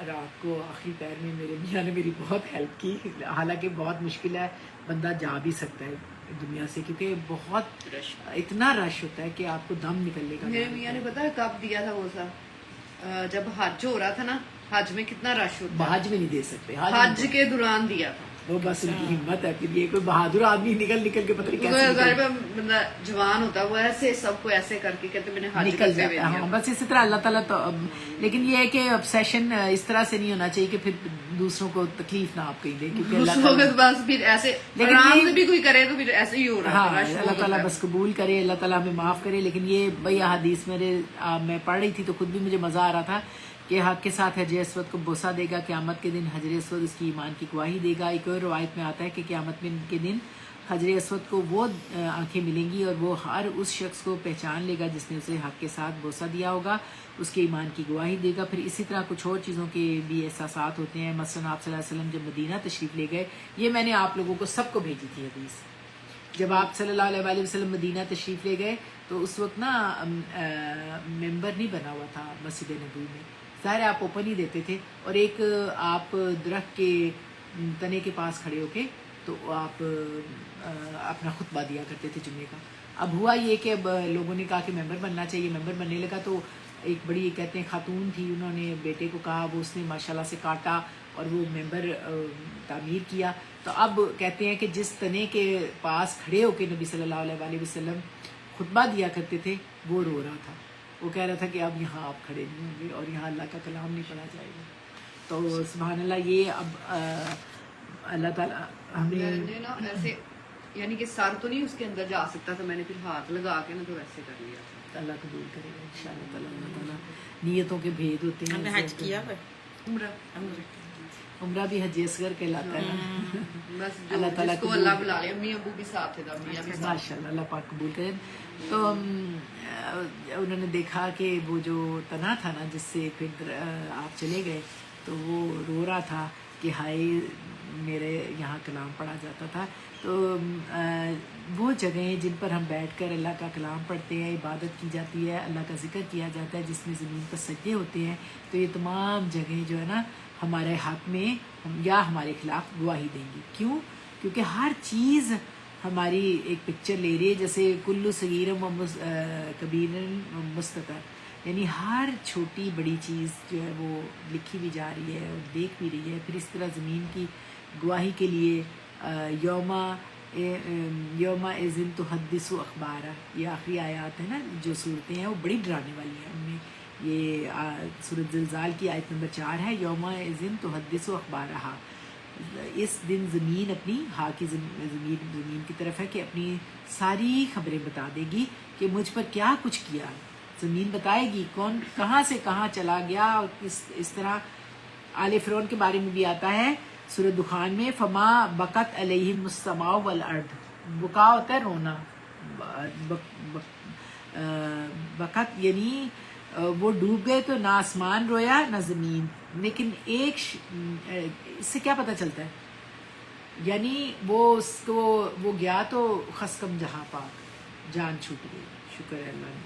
رات کو آخری پیر میں میرے میاں نے میری بہت ہیلپ کی، حالانکہ بہت مشکل ہے، بندہ جا بھی سکتا ہے دنیا سے کیونکہ بہت اتنا رش ہوتا ہے کہ آپ کو دم نکلنے کا۔ میرے میاں نے پتا ہے کب دیا تھا وہ سا، جب حج ہو رہا تھا نا، حج میں کتنا رش ہوتا ہے، حج میں نہیں دے سکتے، حج کے دوران دیا تھا۔ وہ بس ان کی ہمت ہے، پھر یہ کوئی بہادر آدمی نکل کے پتہ نہیں کیسے بندہ جوان ہوتا ہے وہ ایسے سب کو ایسے کر کے کہتے میں نے حج نکل کرتے جاتا ہوئے ہے۔ دیا۔ ہاں بس اسی طرح اللہ تعالیٰ تو، لیکن یہ ہے کہ obsession اس طرح سے نہیں ہونا چاہیے کہ پھر دوسروں کو تکلیف نہ آپ کہیں دیں، کیونکہ اللہ دوسروں تعالیٰ کے بس پھر ایسے لیکن آرام یہ- سے بھی کوئی کرے تو پھر ایسے ہی ہو رہا ہاں ہے، رش اللہ بہت تعالیٰ ہوتا ہے۔ بس قبول کرے، اللہ تعالیٰ ہمیں معاف کرے۔ لیکن یہ بھئی حدیث میں پڑھ رہی تھی تو خود بھی مجھے مزہ آ رہا تھا کہ حق کے ساتھ حجر اسود کو بوسہ دے گا، قیامت کے دن حجر اسود اس کی ایمان کی گواہی دے گا۔ ایک اور روایت میں آتا ہے کہ قیامت کے دن حجر اسود کو وہ آنکھیں ملیں گی اور وہ ہر اس شخص کو پہچان لے گا جس نے اسے حق کے ساتھ بوسہ دیا ہوگا، اس کے ایمان کی گواہی دے گا۔ پھر اسی طرح کچھ اور چیزوں کے بھی احساسات ہوتے ہیں، مثلاً آپ صلی اللہ علیہ وسلم جب مدینہ تشریف لے گئے، یہ میں نے آپ لوگوں کو سب کو بھیجی تھی حدیث، جب آپ صلی اللہ علیہ وآلہ وسلم مدینہ تشریف لے گئے تو اس وقت نا ممبر نہیں بنا ہوا تھا مسجد نبوی میں، ظاہر آپ اوپن ہی دیتے تھے، اور ایک آپ درخت کے تنے کے پاس کھڑے ہو کے تو آپ اپنا خطبہ دیا کرتے تھے جمعے کا۔ اب ہوا یہ کہ اب لوگوں نے کہا کہ ممبر بننا چاہیے، ممبر بننے لگا تو ایک بڑی کہتے ہیں خاتون تھی، انہوں نے بیٹے کو کہا، وہ اس نے ماشاءاللہ سے کاٹا اور وہ ممبر تعمیر کیا۔ تو اب کہتے ہیں کہ جس تنے کے پاس کھڑے ہو کے نبی صلی اللہ علیہ وآلہ وسلم خطبہ دیا کرتے تھے وہ رو رہا تھا، وہ کہہ رہا تھا کہ اب یہاں آپ کھڑے نہیں ہوں گے اور یہاں اللہ کا کلام نہیں پڑھا جائے گا۔ تو سبحان اللہ، یہ اب اللہ تعالیٰ میں ہمیں نے نا ایسے یعنی کہ سر تو نہیں اس کے اندر جا سکتا تھا، میں نے پھر ہاتھ لگا کے نا تو ایسے کر لیا تھا۔ اللہ قبول کرے گا انشاءاللہ تعالیٰ۔ اللہ تعالیٰ نیتوں کے بھید ہوتے ہیں۔ ہم نے حج کیا ہے، عمرہ عمرہ بھی حج اصغر کہلاتا ہے نا۔ بس جو اللہ تعالیٰ جس کو قبول اللہ بلا لے، امی ابو بھی ساتھ تھے، امی بھی ساتھ۔ ماشاءاللہ، اللہ پاک قبول کرے۔ تو انہوں نے دیکھا کہ وہ جو تنا تھا نا جس سے پھر آپ چلے گئے تو وہ رو رہا تھا کہ ہائے میرے یہاں کلام پڑھا جاتا تھا۔ تو وہ جگہیں جن پر ہم بیٹھ کر اللہ کا کلام پڑھتے ہیں، عبادت کی جاتی ہے، اللہ کا ذکر کیا جاتا ہے، جس میں زمین پر سجدے ہوتے ہیں، تو یہ تمام جگہیں جو ہے نا ہمارے حق میں یا ہمارے خلاف گواہی دیں گی۔ کیوں؟ کیونکہ ہر چیز ہماری ایک پکچر لے رہی ہے، جیسے کلو صغیر و کبیر مستطر، یعنی ہر چھوٹی بڑی چیز جو ہے وہ لکھی بھی جا رہی ہے اور دیکھ بھی رہی ہے۔ پھر اس طرح زمین کی گواہی کے لیے یوم اذن تحدث اخبارہ، یہ آخری آیات ہیں نا جو صورتیں ہیں وہ بڑی ڈرانے والی ہیں۔ ان میں یہ سورۃ زلزال کی آیت نمبر 4 ہے، یوم اذن تحدث اخبارہ، اس دن زمین اپنی کی زمین کی طرف ہے کہ اپنی ساری خبریں بتا دے گی کہ مجھ پر کیا کچھ کیا۔ زمین بتائے گی کون کہاں سے کہاں چلا گیا، اور اس طرح آل فرعون کے بارے میں بھی آتا ہے سورۃ دخان میں، فما بقت علیہم السماء والارض، بکا ہوتا ہے رونا، بقت یعنی وہ ڈوب گئے تو نہ آسمان رویا نہ زمین۔ لیکن ایک اس سے کیا پتہ چلتا ہے، یعنی وہ گیا تو خسکم جہاں پاک، جان چھوٹ گئی، شکر ہے اللہ نے۔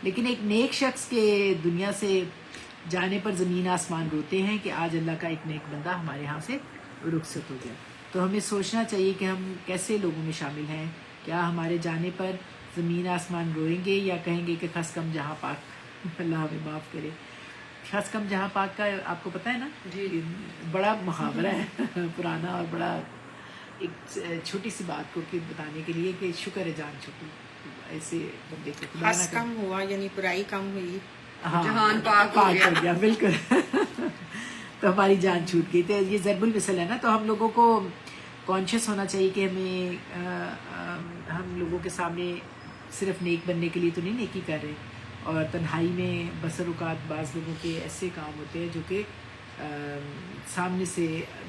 لیکن ایک نیک شخص کے دنیا سے جانے پر زمین آسمان روتے ہیں کہ آج اللہ کا ایک نیک بندہ ہمارے ہاں سے رخصت ہو گیا. تو ہمیں سوچنا چاہیے کہ ہم کیسے لوگوں میں شامل ہیں. کیا ہمارے جانے پر زمین آسمان روئیں گے یا کہیں گے کہ خس کم جہاں پاک اللہ ہمیں معاف کرے. خس کم جہاں پاک کا آپ کو پتہ ہے نا, جی. بڑا محاورہ ہے پرانا, اور بڑا ایک چھوٹی سی بات کو بتانے کے لیے کہ شکر ہے جان چھوٹی, ایسے بندے کو خدا نہ خاص کرے. کم ہوا یعنی برائی کم ہوئی. ہاں, جہان پاک ہو گیا. بالکل. تو ہماری جان چھوٹ گئی. تو یہ ضرب المثل ہے نا, تو ہم لوگوں کو کانشیس ہونا چاہیے کہ ہمیں ہم لوگوں کے سامنے صرف نیک بننے کے لیے تو نہیں نیکی کر رہے, اور تنہائی میں بسر اوقات بعض لوگوں کے ایسے کام ہوتے ہیں جو کہ سامنے سے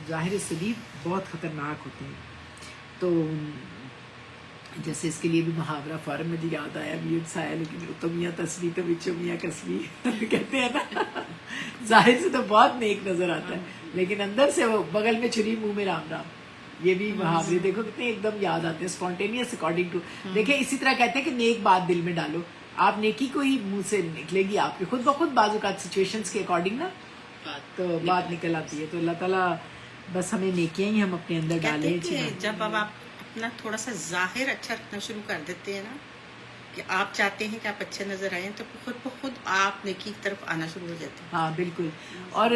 ظاہر سے بھی بہت خطرناک ہوتے ہیں. تو جیسے اس کے لیے بھی محاورہ فوراً مجھے یاد آیا, بھی سایا لیکن تو میاں تسبیح تو بچوں میاں کسبی کہتے ہیں نا. ظاہر سے تو بہت نیک نظر آتا ہے لیکن اندر سے وہ بغل میں چھری منہ میں رام رام. یہ بھی محاورے دیکھو کتنے ایک دم یاد آتے ہیں, اسپونٹینیس اکارڈنگ ٹو. دیکھیں اسی طرح کہتے ہیں کہ نیک بات دل میں ڈالو, آپ نیکی کو ہی منہ سے نکلے گی آپ کے خود بخود بعض اوقات سچویشنز کے اکارڈنگ نا تو بات نکل آتی ہے. تو اللہ تعالیٰ بس ہمیں نیکیاں ہی ہم اپنے اندر کہتے ڈالیں. ہیں کہ جب اب آپ اپنا تھوڑا سا ظاہر اچھا رکھنا شروع کر دیتے ہیں نا, کہ آپ چاہتے ہیں کہ آپ اچھے نظر آئیں, تو خود بخود آپ نیکی کی طرف آنا شروع ہو جاتے ہیں. ہاں بالکل. اور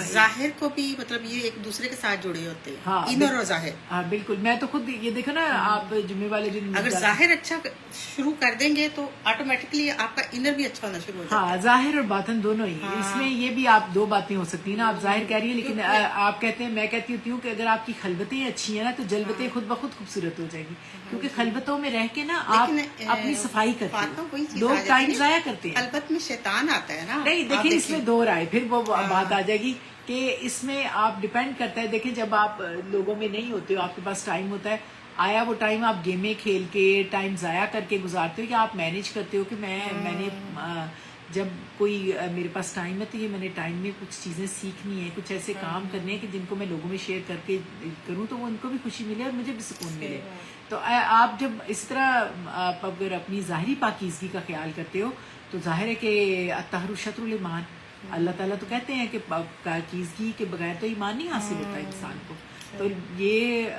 ظاہر کو بھی مطلب یہ ایک دوسرے کے ساتھ جڑے ہوتے ہیں, ہاں انر اور ظاہر. ہاں بالکل. میں تو خود یہ دیکھو نا, آپ جمعے والے دن اگر ظاہر اچھا شروع کر دیں گے تو آٹومیٹکلی آپ کا انر بھی اچھا ہونا شروع ہو جاتا ہے. ہاں ظاہر اور باطن دونوں ہی. اس میں یہ بھی آپ دو باتیں ہو سکتی ہیں نا, آپ ظاہر کہہ رہی ہیں لیکن آپ کہتے ہیں, میں کہتی ہوتی ہوں کہ اگر آپ کی خلوتیں اچھی ہیں نا تو جلوتیں خود بخود خوبصورت ہو جائیں گی, کیونکہ خلوتوں میں رہ کے نا آپ اپنی صفائی کرتے ہیں, لوگ ٹائم ضائع کرتے ہیں. خلوت میں شیطان آتا ہے نا. نہیں دیکھیں اس میں دو رائے, پھر وہ بات آ جائے گی کہ اس میں آپ ڈیپینڈ کرتا ہے. دیکھیں جب آپ لوگوں میں نہیں ہوتے ہو, آپ کے پاس ٹائم ہوتا ہے, آیا وہ ٹائم آپ گیمیں کھیل کے ٹائم ضائع کر کے گزارتے ہو, کہ آپ مینیج کرتے ہو کہ میں نے جب کوئی میرے پاس ٹائم ہے تو یہ میں نے ٹائم میں کچھ چیزیں سیکھنی ہیں, کچھ ایسے کام کرنے ہیں کہ جن کو میں لوگوں میں شیئر کر کے کروں تو وہ ان کو بھی خوشی ملے اور مجھے بھی سکون ملے. تو آپ جب اس طرح آپ اگر اپنی ظاہری پاکیزگی کا خیال کرتے ہو تو ظاہر ہے کہ الطہر شطر الایمان, اللہ تعالیٰ تو کہتے ہیں کہ پاکیزگی کے بغیر تو ایمان نہیں حاصل ہوتا انسان کو. تو یہ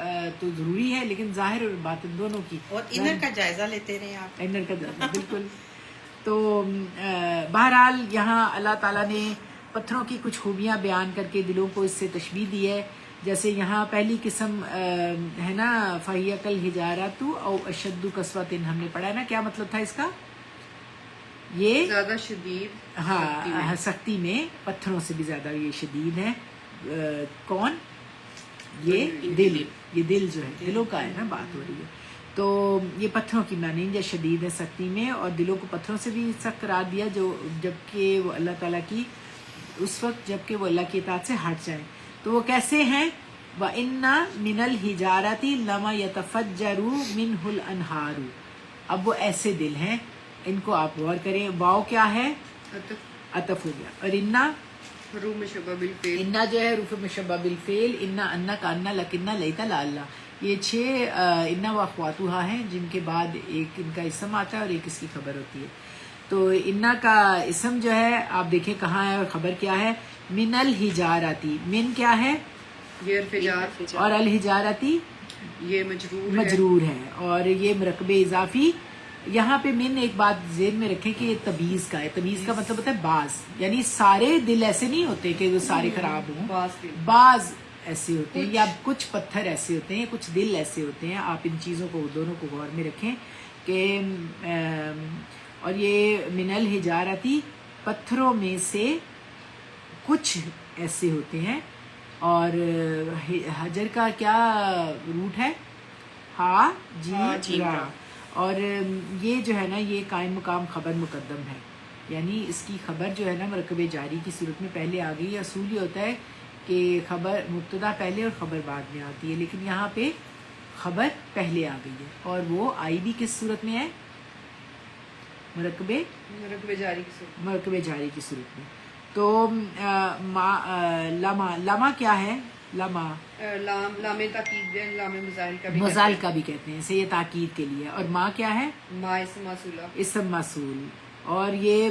تو ضروری ہے, لیکن ظاہر اور باطن دونوں کی, اور انر کا جائزہ لیتے رہے آپ. انر کا جائزہ بالکل. تو بہرحال یہاں اللہ تعالیٰ نے پتھروں کی کچھ خوبیاں بیان کر کے دلوں کو اس سے تشبیہ دی ہے. جیسے یہاں پہلی قسم ہے نا, فَهِيَ كَالْحِجَارَةُ أَوْ أَشَدُّ قَسْوَةٍ, ہم نے پڑھا ہے نا, کیا مطلب تھا اس کا؟ یہ زیادہ شدید, ہاں سختی میں پتھروں سے بھی زیادہ یہ شدید ہے. کون؟ یہ دل. یہ دل جو ہے دلوں کا ہے نا بات ہو رہی ہے. تو یہ پتھروں کی مانند یا شدید ہے سختی میں, اور دلوں کو پتھروں سے بھی سخت قرار دیا جو جبکہ وہ اللہ تعالیٰ کی اس وقت جبکہ وہ اللہ کی اطاعت سے ہٹ جائیں. تو وہ کیسے ہیں؟ وَإِنَّ مِنَ الْحِجَارَةِ لَمَا يَتَفَجَّرُ مِنْهُ الْأَنْهَارُ. اب وہ ایسے دل ہیں, ان کو آپ غور کریں. واو کیا ہے؟ عطف ہو گیا. اور انا حروف مشبہ بالفعل, انا جو ہے حروف مشبہ بالفعل, انا انا کانا لکنا لیتا لالا, یہ 6 انا و اخواتها ہیں جن کے بعد ایک ان کا اسم آتا ہے اور ایک اس کی خبر ہوتی ہے. تو انا کا اسم جو ہے آپ دیکھیں کہاں ہے اور خبر کیا ہے؟ من الحجارتی. من کیا ہے؟ یہ ارفجار, اور الحجارتی یہ مجرور ہے, اور یہ مرکب اضافی. یہاں پہ من ایک بات ذہن میں رکھیں کہ یہ تبیز کا ہے. تبیز کا مطلب ہوتا ہے بعض, یعنی سارے دل ایسے نہیں ہوتے کہ وہ سارے خراب ہوں, بعض ایسے ہوتے ہیں, یا کچھ پتھر ایسے ہوتے ہیں, کچھ دل ایسے ہوتے ہیں. آپ ان چیزوں کو دونوں کو غور میں رکھیں کہ اور یہ من الحجارتی پتھروں میں سے کچھ ایسے ہوتے ہیں. اور حجر کا کیا روٹ ہے؟ ہا جی را. اور یہ جو ہے نا یہ قائم مقام خبر مقدم ہے, یعنی اس کی خبر جو ہے نا مرکب جاری کی صورت میں پہلے آ گئی. اصول یہ ہوتا ہے کہ خبر مبتدا پہلے اور خبر بعد میں آتی ہے, لیکن یہاں پہ خبر پہلے آ گئی ہے, اور وہ آئی بھی کس صورت میں ہے؟ مرکب جاری کی صورت میں. تو لما کیا ہے؟ لام تاکید, لام مزال کا بھی کہتے ہیں اسے, یہ تاکید کے لیے. اور ما کیا ہے؟ ما اسم موصول, اسم موصول. اور یہ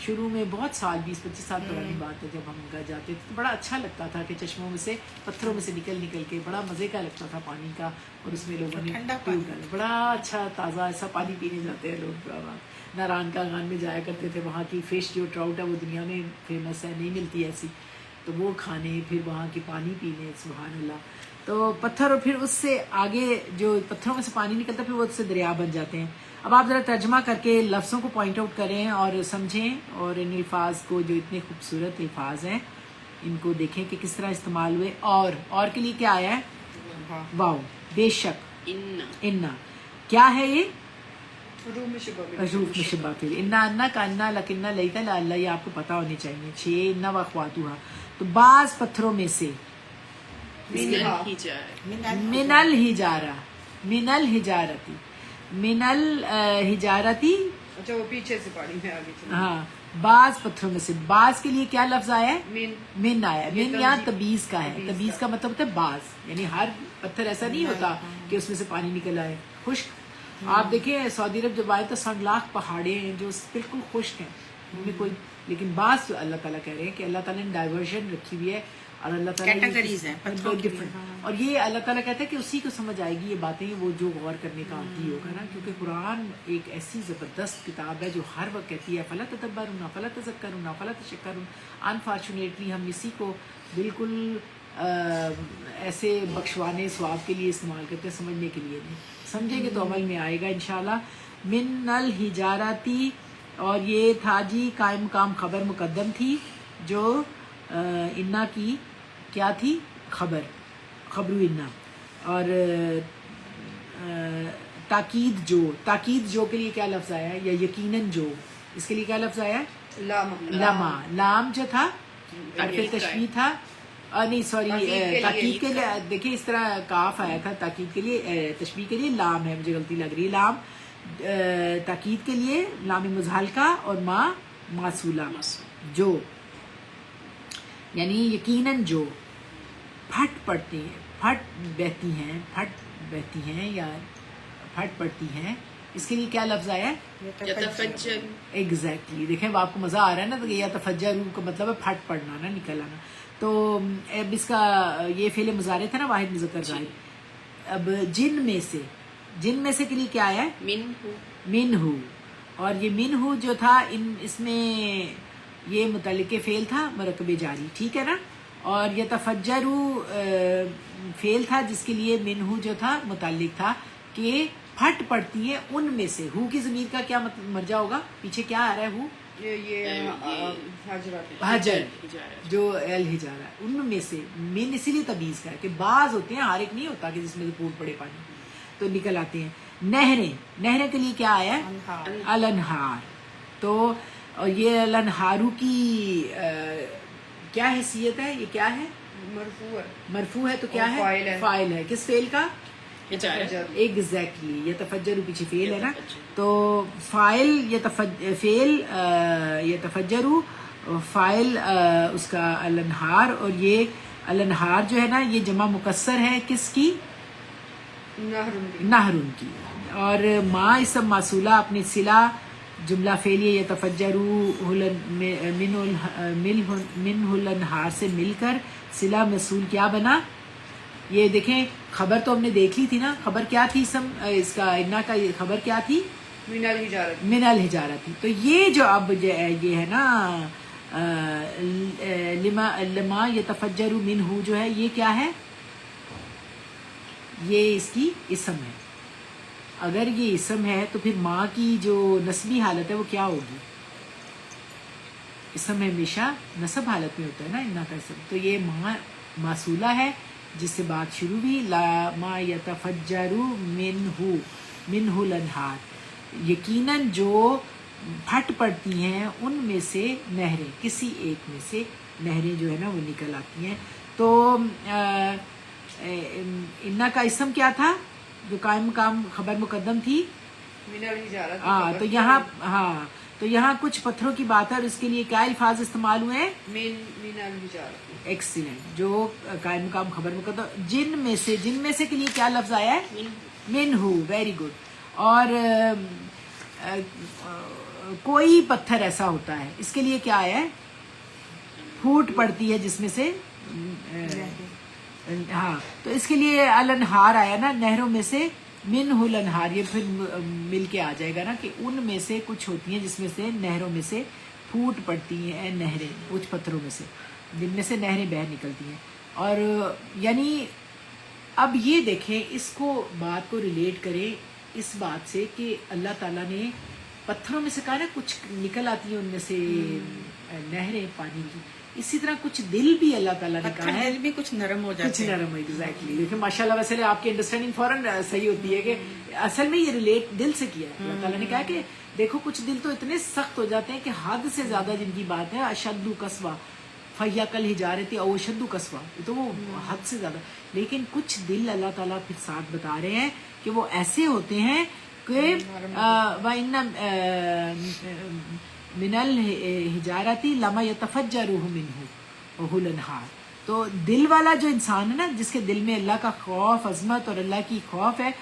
شروع میں بہت سال 20-25 سال پرانی بات ہے جب ہم گھر جاتے تھے تو بڑا اچھا لگتا تھا کہ چشموں میں سے پتھروں میں سے نکل کے بڑا مزے کا لگتا تھا پانی کا، اور اس میں لوگوں نے ٹھنڈا ٹیوب پانی، ڈالا، بڑا اچھا تازہ ایسا پانی پینے جاتے ہیں لوگ۔ ناران کا گان میں جایا کرتے تھے، وہاں کی فش جو ٹراؤٹ ہے وہ دنیا میں فیمس ہے، نہیں ملتی ایسی، تو وہ کھانے، پھر وہاں کی پانی پینے، سبحان اللہ۔ تو پتھر، اور پھر اس سے آگے جو پتھروں میں سے پانی نکلتا ہے پھر وہ اس سے دریا بن جاتے ہیں۔ اب آپ ذرا ترجمہ کر کے لفظوں کو پوائنٹ آؤٹ کریں اور سمجھیں، اور ان الفاظ کو، جو اتنے خوبصورت الفاظ ہیں، ان کو دیکھیں کہ کس طرح استعمال ہوئے۔ اور کے لیے کیا آیا ہے؟ واو، بے شک، انا، کیا ہے یہ؟ حروف مشبہ فعل، انا، انا کا انا، لکنا، لیتا، لا، یہ آپ کو پتہ ہونی چاہیے۔ 6 انا واخواتھا، تو بعض پتھروں میں سے، من الحجارہ، من الحجارتی، من الحجارتی، اچھا وہ پیچھے سے پڑھی میں آگے چلی۔ ہاں، بعض پتھروں میں سے، بعض کے لیے کیا لفظ آیا ہے؟ من آیا ہے۔ من یہاں تبیز کا ہے، تبیز کا مطلب ہوتا ہے بعض، یعنی ہر پتھر ایسا نہیں ہوتا کہ اس میں سے پانی نکل آئے، خشک۔ آپ دیکھیں سعودی عرب جب آئے تو 100 لاکھ پہاڑیں ہیں جو بالکل خشک ہیں، ان میں کوئی، لیکن بعض اللہ تعالیٰ کہہ رہے ہیں کہ اللہ تعالیٰ نے ڈائیورژن رکھی ہوئی ہے، اور اللہ تعالیٰ کیٹیگریز ہیں پتھروں کی، ڈفرنٹ، اور یہ اللہ تعالیٰ کہتا ہے کہ اسی کو سمجھ آئے گی یہ باتیں، وہ جو غور کرنے کا عادی ہوگا نا، کیونکہ قرآن ایک ایسی زبردست کتاب ہے جو ہر وقت کہتی ہے فلا تدبرون فلا تذکرون فلا تشکرون۔ انفارچونیٹلی ہم اسی کو بالکل ایسے بخشوانے ثواب کے لیے استعمال کرتے ہیں، سمجھنے کے لیے نہیں، سمجھیں گے تو عمل میں آئے گا انشاءاللہ۔ من الحجارتی، اور یہ تھا جی قائم مقام خبر مقدم تھی، جو انا کی کیا تھی؟ خبر، خبرو انا، اور تاکید جو، تاکید جو کے لیے کیا لفظ آیا ہے؟ یا یقیناً جو، اس کے لیے کیا لفظ آیا ہے؟ لما، لام جو تھا حرف تشبیہ تھا، نہیں سوری، تاکید کے لیے، دیکھیں اس طرح کاف آیا تھا تاکید کے لیے، تشبیہ کے لیے لام ہے، مجھے غلطی لگ رہی ہے، لام تاکید کے لیے لام مزحلقہ، اور ما موصولہ، جو، یعنی یقیناً جو، پھٹ پڑتی ہیں، پھٹ بہتی ہیں، پھٹ بہتی ہیں یا پھٹ پڑتی ہیں، اس کے لیے کیا لفظ آیا ہے؟ ایگزیکٹلی، دیکھیں آپ کو مزہ آ رہا ہے نا، تو یہ تفجر کا مطلب ہے پھٹ پڑنا نا، نکل آنا۔ تو اب اس کا یہ فعل مضارع تھا نا، واحد مذکر غائب۔ اب جن میں سے، جن میں سے کے لیے کیا آیا ہے؟ منہو، اور یہ منہو جو تھا، اس میں یہ متعلق فعل تھا مرکب جاری، ٹھیک ہے نا، اور یہ تفجرو فعل تھا جس کے لیے منہو جو تھا متعلق تھا کہ پھٹ پڑتی ہیں ان میں سے۔ ہو کی ضمیر کا کیا مرجع ہوگا؟ پیچھے کیا آ رہا ہے؟ ہو، حجر، جو الحجارہ، ان میں سے، من اسی لیے تمیز کا ہے کہ بعض ہوتے ہیں، ہر ایک نہیں ہوتا کہ جس میں سے پھوٹ پڑے پانی تو نکل آتے ہیں۔ نہریں، نہریں کے لیے کیا آیا ہے؟ الانہار، تو اور یہ الانہارو کی کیا حیثیت ہے؟ یہ کیا ہے؟ مرفوع ہے، تو کیا ہے؟ فاعل ہے، کس فعل کا؟ ایگزیکٹلی، یہ تفجر پیچھے فعل ہے نا، تو فاعل فعل یتفجرو، فاعل اس کا الانہار، اور یہ الانہار جو ہے نا یہ جمع مکسر ہے کس کی؟ نہرن کی، اور ما اسم موصولہ اپنی صلہ جملہ فعلیہ یتفجرو منہ الانہار سے مل کر صلہ موصول کیا بنا؟ یہ دیکھیں خبر تو ہم نے دیکھ لی تھی نا، خبر کیا تھی؟ اس کا انا کا خبر کیا تھی؟ من الحجارہ تھی۔ تو یہ جو اب یہ ہے نا لما یتفجر منہ جو ہے، یہ کیا ہے؟ یہ اس کی اسم ہے۔ اگر یہ اسم ہے تو پھر ماں کی جو نسبی حالت ہے وہ کیا ہوگی؟ اسم ہمیشہ نصب حالت میں ہوتا ہے نا، انا کا اسم، تو یہ ماں موصولہ ہے جس سے بات شروع ہوئی، لا ما یتفجر منہ الانہار، یقیناً جو پھٹ پڑتی ہیں ان میں سے نہریں، کسی ایک میں سے نہریں جو ہے نا وہ نکل آتی ہیں۔ تو انا کا اسم کیا تھا جو قائم مقام خبر مقدم تھی؟ ہاں، تو یہاں، ہاں تو یہاں کچھ پتھروں کی بات ہے، اور اس کے لیے کیا الفاظ استعمال ہوئے ہیں؟ ایکسیلنٹ، جو قائم مقام خبر مقدم، جن میں سے، جن میں سے کے لیے کیا لفظ آیا ہے؟ منہو، ویری گڈ، اور کوئی پتھر ایسا ہوتا ہے، اس کے لیے کیا ہے، پھوٹ پڑتی ہے جس میں سے ہاں، تو اس کے لیے الانہار آیا نا، نہروں میں سے منہ الانہار، یہ پھر مل کے آ جائے گا نا کہ ان میں سے کچھ ہوتی ہیں جس میں سے نہروں میں سے پھوٹ پڑتی ہیں نہریں، کچھ پتھروں میں سے جن میں سے نہریں بہہ نکلتی ہیں. اور یعنی اب یہ دیکھیں، اس کو بات کو ریلیٹ کریں اس بات سے کہ اللہ تعالیٰ نے پتھروں میں سے کہا نا کچھ نکل آتی ہیں ان میں سے نہریں پانی کی، اسی طرح کچھ دل بھی اللہ تعالیٰ نے کہا ہے دل بھی کچھ نرم ہو کچھ جاتے ہیں. نرم. ایگزیکٹلی. دیکھیں ماشاء اللہ، ویسے آپ کی انڈرسٹینڈنگ فوراً صحیح ہوتی ہے کہ اصل میں یہ ریلیٹ دل سے کیا ہے. اللہ تعالیٰ نے کہا کہ دیکھو کچھ دل تو اتنے سخت ہو جاتے ہیں کہ حد سے زیادہ جن کی بات ہے، اشد قسوہ فیا کل ہجارتی او اشد قسوہ، تو وہ حد سے زیادہ. لیکن کچھ دل اللہ تعالیٰ پھر ساتھ بتا رہے ہیں کہ وہ ایسے ہوتے ہیں کہ وَإِنَّ مِنَ الْحِجَارَةِ لَمَا يَتَفَجَّرُ مِنْهُ وَهُ الْأَنْهَارُ. تو دل والا جو انسان ہے نا، جس کے دل میں اللہ کا خوف، عظمت اور اللہ کی خوف ہے،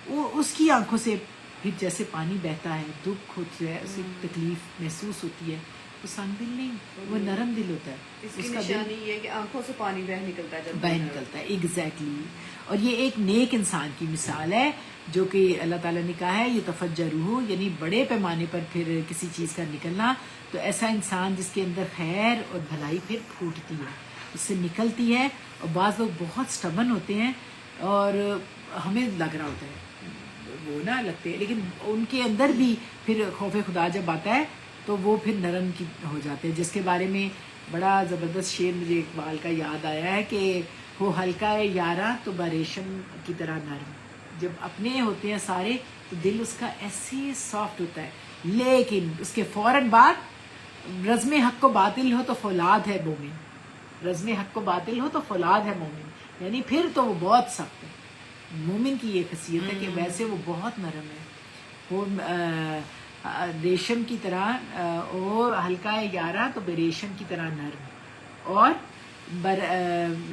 وہ اس کی آنکھوں سے پھر جیسے پانی بہتا ہے، دکھ ہوتا ہے، اسے تکلیف محسوس ہوتی ہے. وہ سنگ دل نہیں، وہ نرم دل ہوتا ہے. اس کی کا نشانی یہ ہے کہ آنکھوں سے پانی بہہ نکلتا ہے، جب بہہ نکلتا ہے. ایگزیکٹلی. اور یہ ایک نیک انسان کی مثال ہے جو کہ اللہ تعالیٰ نے کہا ہے یہ تفجرہ، یعنی بڑے پیمانے پر پھر کسی چیز کا نکلنا. تو ایسا انسان جس کے اندر خیر اور بھلائی پھر پھوٹتی ہے، اس سے نکلتی ہے. اور بعض لوگ بہت سٹبن ہوتے ہیں اور ہمیں لگ رہا ہوتا ہے وہ نہ لگتے ہیں، لیکن ان کے اندر بھی پھر خوف خدا جب آتا ہے تو وہ پھر نرم کی ہو جاتے ہیں. جس کے بارے میں بڑا زبردست شعر مجھے اقبال کا یاد آیا ہے کہ وہ ہلکا ہے یارا تو بریشم کی طرح نرم. جب اپنے ہوتے ہیں سارے تو دل اس کا ایسے سافٹ ہوتا ہے، لیکن اس کے فوراً بعد رزم حق کو باطل ہو تو فولاد ہے مومن. رزم حق کو باطل ہو تو فولاد ہے مومن، یعنی پھر تو وہ بہت سخت ہے. مومن کی یہ خصیت ہے کہ ویسے وہ بہت نرم ہے، وہ ریشم کی طرح، اور ہلکا ہے یارا تو بے ریشم کی طرح نرم، اور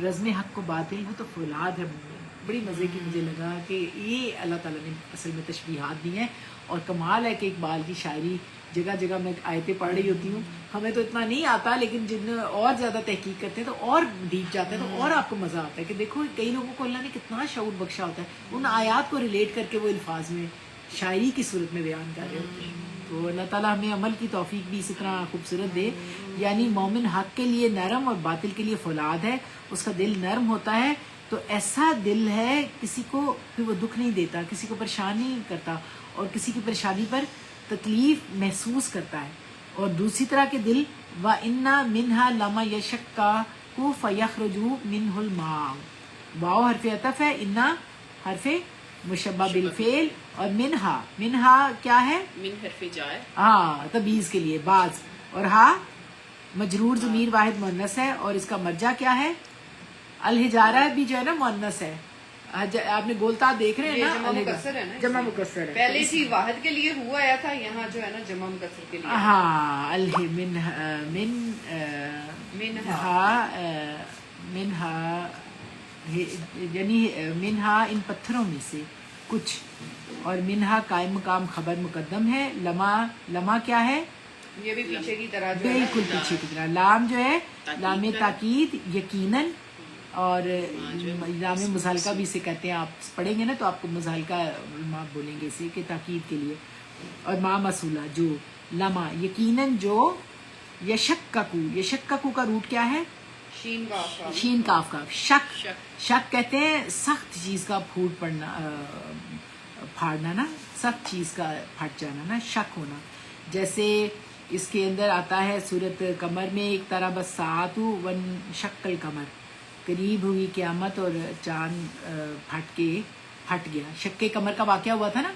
رزم حق کو باطل ہو تو فولاد ہے مومن. بڑی مزے کی مجھے لگا کہ یہ اللہ تعالیٰ نے اصل میں تشبیہات دی ہیں. اور کمال ہے کہ اقبال کی شاعری جگہ جگہ میں آیتیں پڑھ رہی ہوتی ہوں، ہمیں تو اتنا نہیں آتا، لیکن جن اور زیادہ تحقیق کرتے ہیں تو اور ڈیپ جاتے ہیں تو اور آپ کو مزہ آتا ہے کہ دیکھو کئی لوگوں کو اللہ نے کتنا شعور بخشا ہوتا ہے، ان آیات کو ریلیٹ کر کے وہ الفاظ میں شاعری کی صورت میں بیان کر رہے ہوتے ہیں. تو اللہ تعالیٰ ہمیں عمل کی توفیق بھی اسی طرح خوبصورت دے. یعنی مومن حق کے لیے نرم اور باطل کے لیے فولاد ہے. اس کا دل نرم ہوتا ہے تو ایسا دل ہے کسی کو پھر وہ دکھ نہیں دیتا، کسی کو پریشان نہیں کرتا، اور کسی کی پریشانی پر تکلیف محسوس کرتا ہے. اور دوسری طرح کے دل وَإِنَّ مِنْهَا لَمَا يَشَقَّقُ فَيَخْرُجُ مِنْهُ الْمَاءُ. واو حرف عطف ہے، انا حرف مشبہ بالفعل، اور منہا کیا ہے، من حرف جائے، ہاں تمیز کے لیے بعض، اور ہا مجرور ضمیر واحد مؤنث ہے، اور اس کا مرجع کیا ہے، الحجارہ بھی جو ہے نا مؤنث ہے. آپ نے گولتا دیکھ رہے ہیں نا، جمع مکسر ہے نا، جمع مکسر ہے. پہلے تھی واحد کے لیے ہوا آیا تھا، یہاں جو ہے نا جمع مکسر کے لیے. ہاں منہا یعنی منہا ان پتھروں میں سے کچھ، اور منہا قائم مقام خبر مقدم ہے. لما کیا ہے، یہ بھی پیچھے کی طرح جو ہے نا، بالکل پیچھے کی طرح. لام جو ہے لام تاکید یقیناً، اور لام مزالکہ بھی اسے کہتے ہیں. آپ پڑھیں گے نا تو آپ کو مزالکہ علماء بولیں گے اسے کہ تاکید کے لیے. اور ما مسولہ جو لما یقیناً جو، یشککو، یشککو کا روٹ کیا ہے، شین کاف کاف. شک کہتے ہیں سخت چیز کا پھوٹ پڑنا، پھاڑنا نا، سخت چیز کا پھٹ جانا نا، شک ہونا. جیسے اس کے اندر آتا ہے سورۃ قمر میں، ایک طرح بس ساعت وانشق القمر، قریب ہوئی قیامت اور چاند پھٹ گیا. شق قمر کا واقعہ ہوا تھا نا،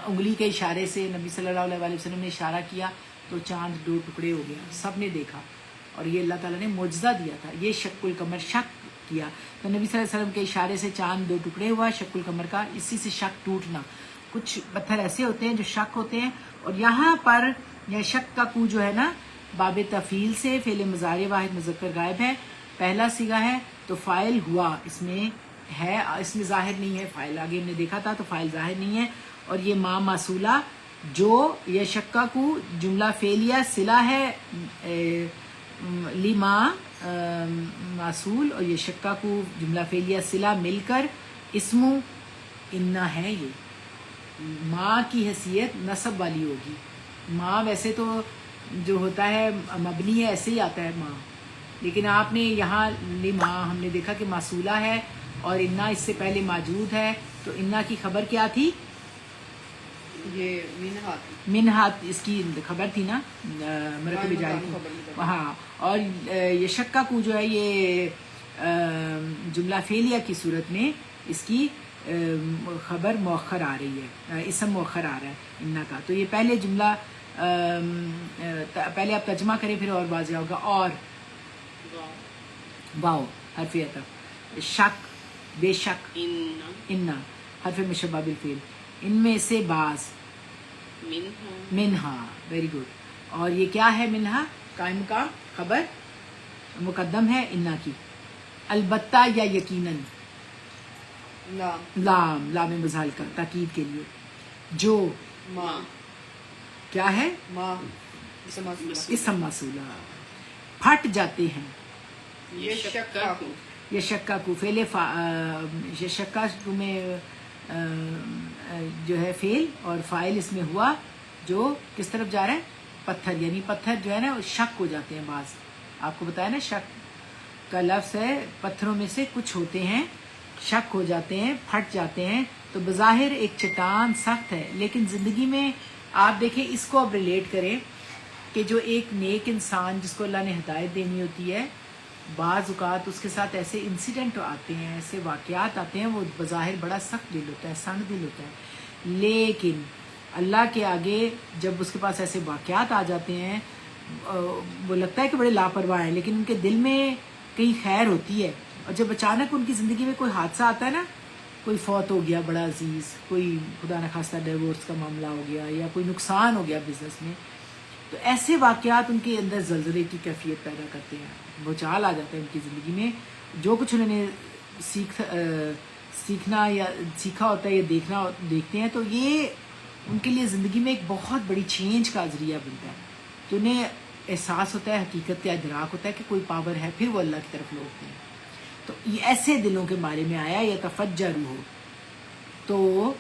انگلی کے اشارے سے نبی صلی اللہ علیہ وسلم نے اشارہ کیا تو چاند 2 ٹکڑے ہو گیا، سب نے دیکھا، اور یہ اللہ تعالیٰ نے معجزہ دیا تھا. یہ شق القمر شک کیا تو نبی صلی اللہ علیہ وسلم کے اشارے سے چاند 2 ٹکڑے ہوا شق القمر کا. اسی سے شک ٹوٹنا. کچھ پتھر ایسے ہوتے ہیں جو شک ہوتے ہیں. اور یہاں پر یہ شک کا کو جو ہے نا باب تفعیل سے فعل مضارع واحد مذکر غائب ہے، پہلا صیغہ ہے تو فاعل ہوا اس میں ہے، اس میں ظاہر نہیں ہے فاعل. آگے ہم نے دیکھا تھا تو فاعل ظاہر نہیں ہے. اور یہ ما موصولہ جو یشککو جملہ فعلیہ صلہ ہے لما موصول، اور یشککو جملہ فعلیہ صلہ مل کر اسم انا ہے. یہ ماں کی حیثیت نصب والی ہوگی. ماں ویسے تو جو ہوتا ہے مبنی ہے، ایسے ہی آتا ہے ماں، لیکن آپ نے یہاں لما ہم نے دیکھا کہ موصولہ ہے اور انا اس سے پہلے موجود ہے، تو انا کی خبر کیا تھی؟ یہ منہا منہات اس کی خبر تھی نا، مرکب جاری کی. ہاں، اور یشککو جو ہے یہ جملہ فعلیہ کی صورت میں اس کی خبر مؤخر آ رہی ہے، اسم مؤخر آ رہا ہے انا کا. تو یہ پہلے جملہ پہلے آپ ترجمہ کریں پھر اور واضح ہوگا. اور واو حرف عطف، شک بے شک، انا حرف مشبہ بالفعل، ان میں سے بعض، منہا ویری گڈ. اور یہ کیا ہے؟ منہا قائم مقام خبر مقدم ہے انا کی. البتہ یا یقیناً، لام مزال کا تاکید کے لیے. جو ماں کیا ہے؟ ماں اسم موصولہ. پھٹ جاتے ہیں، یشککو فعل یشککو میں جو ہے فعل اور فاعل اس میں ہوا جو کس طرف جا رہا ہے؟ پتھر. یعنی پتھر جو ہے نا وہ شک ہو جاتے ہیں. بعض آپ کو بتایا نا شک کا لفظ ہے، پتھروں میں سے کچھ ہوتے ہیں شک ہو جاتے ہیں، پھٹ جاتے ہیں. تو بظاہر ایک چٹان سخت ہے، لیکن زندگی میں آپ دیکھیں اس کو اب ریلیٹ کریں کہ جو ایک نیک انسان جس کو اللہ نے ہدایت دینی ہوتی ہے، بعض اوقات اس کے ساتھ ایسے انسیڈنٹ آتے ہیں، ایسے واقعات آتے ہیں، وہ بظاہر بڑا سخت دل ہوتا ہے، سنگ دل ہوتا ہے، لیکن اللہ کے آگے جب اس کے پاس ایسے واقعات آ جاتے ہیں وہ لگتا ہے کہ بڑے لاپرواہ ہیں، لیکن ان کے دل میں کہیں خیر ہوتی ہے. اور جب اچانک ان کی زندگی میں کوئی حادثہ آتا ہے نا، کوئی فوت ہو گیا بڑا عزیز، کوئی خدا نخواستہ ڈیورس کا معاملہ ہو گیا یا کوئی نقصان ہو گیا بزنس میں، تو ایسے واقعات ان کے اندر زلزلے کی کیفیت پیدا کرتے ہیں، بھوچال آ جاتا ہے ان کی زندگی میں. جو کچھ انہوں نے سیکھنا یا سیکھا ہوتا ہے یا دیکھتے ہیں، تو یہ ان کے لیے زندگی میں ایک بہت بڑی چینج کا ذریعہ بنتا ہے. تو انہیں احساس ہوتا ہے، حقیقت کا ادراک ہوتا ہے کہ کوئی پاور ہے، پھر وہ اللہ کی طرف لوٹتے ہیں. تو یہ ایسے دلوں کے بارے میں آیا یا تفجروا ہو، تو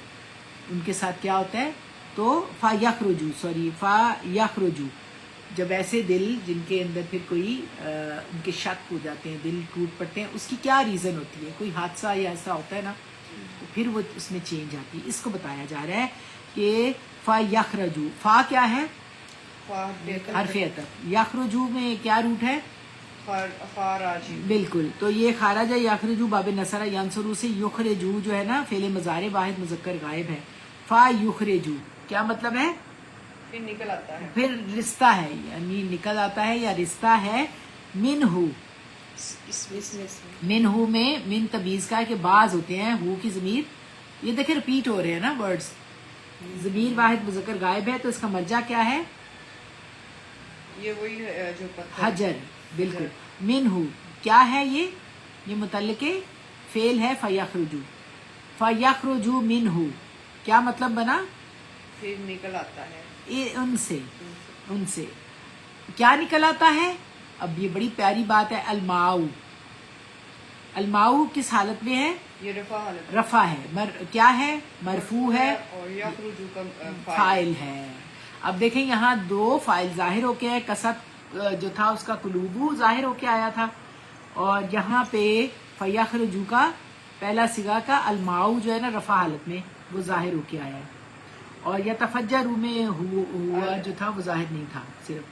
ان کے ساتھ کیا ہوتا ہے؟ تو فَيَخْرُجُوا جب ایسے دل جن کے اندر پھر کوئی ان کے شک ہو جاتے ہیں، دل ٹوٹ پڑتے ہیں، اس کی کیا ریزن ہوتی ہے؟ کوئی حادثہ یا ایسا ہوتا ہے نا، تو پھر وہ اس میں چینج آتی ہے. اس کو بتایا جا رہا ہے کہ فَيَخْرُجُوا، فا کیا ہے؟ حرف عطف. یخرجو میں کیا روٹ ہے؟ بالکل. تو یہ خارج ہے، یخرجو باب نصر ینصرو سے یخرجو جو ہے نا فعل مضارع واحد مذکر غائب ہے. فا یخرجو کیا مطلب ہے؟ پھر نکل آتا ہے، پھر رشتہ ہے، یعنی نکل آتا ہے یا رشتہ ہے. منہو، منہو میں من تمیز کا ہے کہ بعض ہوتے ہیں. ہو کی ضمیر یہ دیکھیں ریپیٹ ہو رہے ہیں نا ورڈز. ضمیر واحد مذکر غائب ہے، تو اس کا مرجع کیا ہے؟ یہ وہی جو پتھر حجر. بالکل. منہو کیا ہے؟ یہ متعلق فعل ہے. فیخرجو، فیخرجو منہو کیا مطلب بنا؟ پھر نکل آتا ہے. ان سے کیا نکل آتا ہے؟ اب یہ بڑی پیاری بات ہے. الماؤ، الماؤ کس حالت میں ہے؟ یہ رفع حالت، رفع ہے. کیا ہے؟ مرفوع ہے، اور یخرجو کا فاعل ہے. اب دیکھیں یہاں دو فاعل ظاہر ہو کے ہے. کسب جو تھا اس کا قلوبو ظاہر ہو کے آیا تھا، اور یہاں پہ فیخرجو کا پہلا صیغہ کا الماؤ جو ہے نا رفع حالت میں وہ ظاہر ہو کے آیا ہے. اور یتفجروا میں ہوا جو تھا وہ ظاہر نہیں تھا. صرف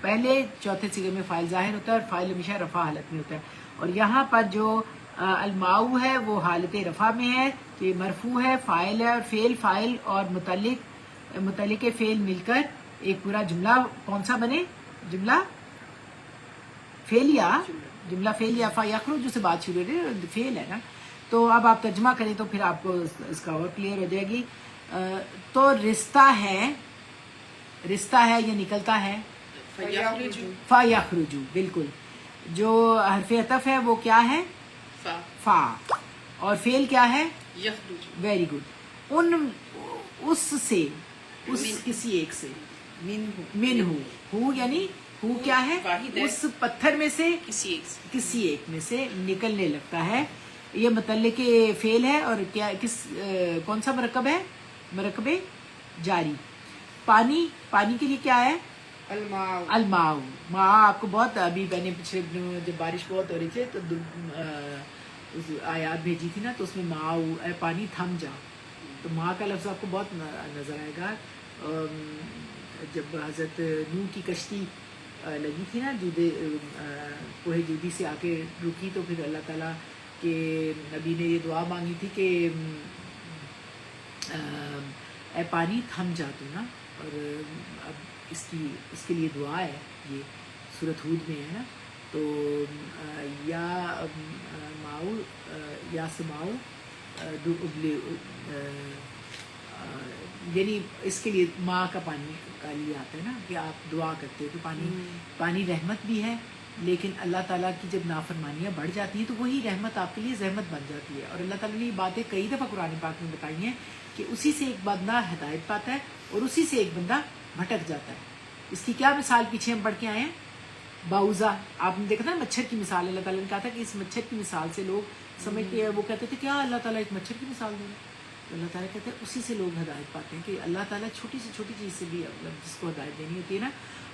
پہلے چوتھے صیغے میں فاعل ظاہر ہوتا ہے اور فاعل ہمیشہ رفع حالت میں ہوتا ہے. اور یہاں پر جو الماؤ ہے وہ حالت رفع میں ہے، تو یہ مرفوع ہے، فاعل ہے، اور فعل فاعل اور متعلق فعل مل کر ایک پورا جملہ کون سا بنے؟ جملہ فعلیہ. جملہ فعلیہ. فیخرجو سے بات شروع ہے، فعل ہے نا. تو اب آپ ترجمہ کریں تو پھر آپ کو اس کا اور کلیئر ہو جائے گی. تو رشتہ ہے یہ نکلتا ہے فیخرجو. بالکل. جو حرف عطف ہے وہ کیا ہے؟ فا. اور فعل کیا ہے؟ یخرجو. Very good. اس سے اس کسی ایک سے، من ہو یعنی ہو کیا ہے، واحد ہے، اس پتھر میں سے کسی ایک میں سے نکلنے لگتا ہے. یہ متعلق فعل ہے اور کیا کون سا مرکب ہے؟ مرکب جاری. پانی کے لیے کیا ہے؟ الماء. ماء آپ کو بہت ابھی میں نے پچھلے دنوں جب بارش بہت ہو رہی تھی تو آیات بھیجی تھی نا، تو اس میں ماء اے پانی تھم جا. تو ماء کا لفظ آپ کو بہت نظر آئے گا. جب حضرت نوح کی کشتی لگی تھی نا کوہ جودی سے آ کے رکی، تو پھر اللہ تعالیٰ کے نبی نے یہ دعا مانگی تھی کہ اے پانی تھم جا تو نا. اور اب اس کے لیے دعا ہے، یہ سورۃ ہود میں ہے نا. تو یا ماؤ یا سماؤ یعنی اس کے لیے ماں کا پانی کا لیے آتا ہے نا کہ آپ دعا کرتے ہو کہ پانی رحمت بھی ہے، لیکن اللہ تعالیٰ کی جب نافرمانیاں بڑھ جاتی ہیں تو وہی رحمت آپ کے لیے زحمت بن جاتی ہے. اور اللہ تعالیٰ نے یہ باتیں کئی دفعہ قرآن پاک میں بتائی ہیں کہ اسی سے ایک بندہ ہدایت پاتا ہے اور اسی سے ایک بندہ بھٹک جاتا ہے. اس کی کیا مثال پیچھے ہم پڑھ کے آئے ہیں؟ باؤزا. آپ نے دیکھا تھا مچھر کی مثال اللہ تعالیٰ نے کہا تھا کہ اس مچھر کی مثال سے لوگ سمجھتے ہیں، وہ کہتے تھے کیا اللہ تعالیٰ ایک مچھر کی مثال دے رہا ہے. تو اللہ تعالیٰ کہتے ہیں اسی سے لوگ ہدایت پاتے ہیں کہ اللہ تعالیٰ چھوٹی سے چھوٹی چیز سے بھی جس کو ہدایت دینی ہوتی ہے نا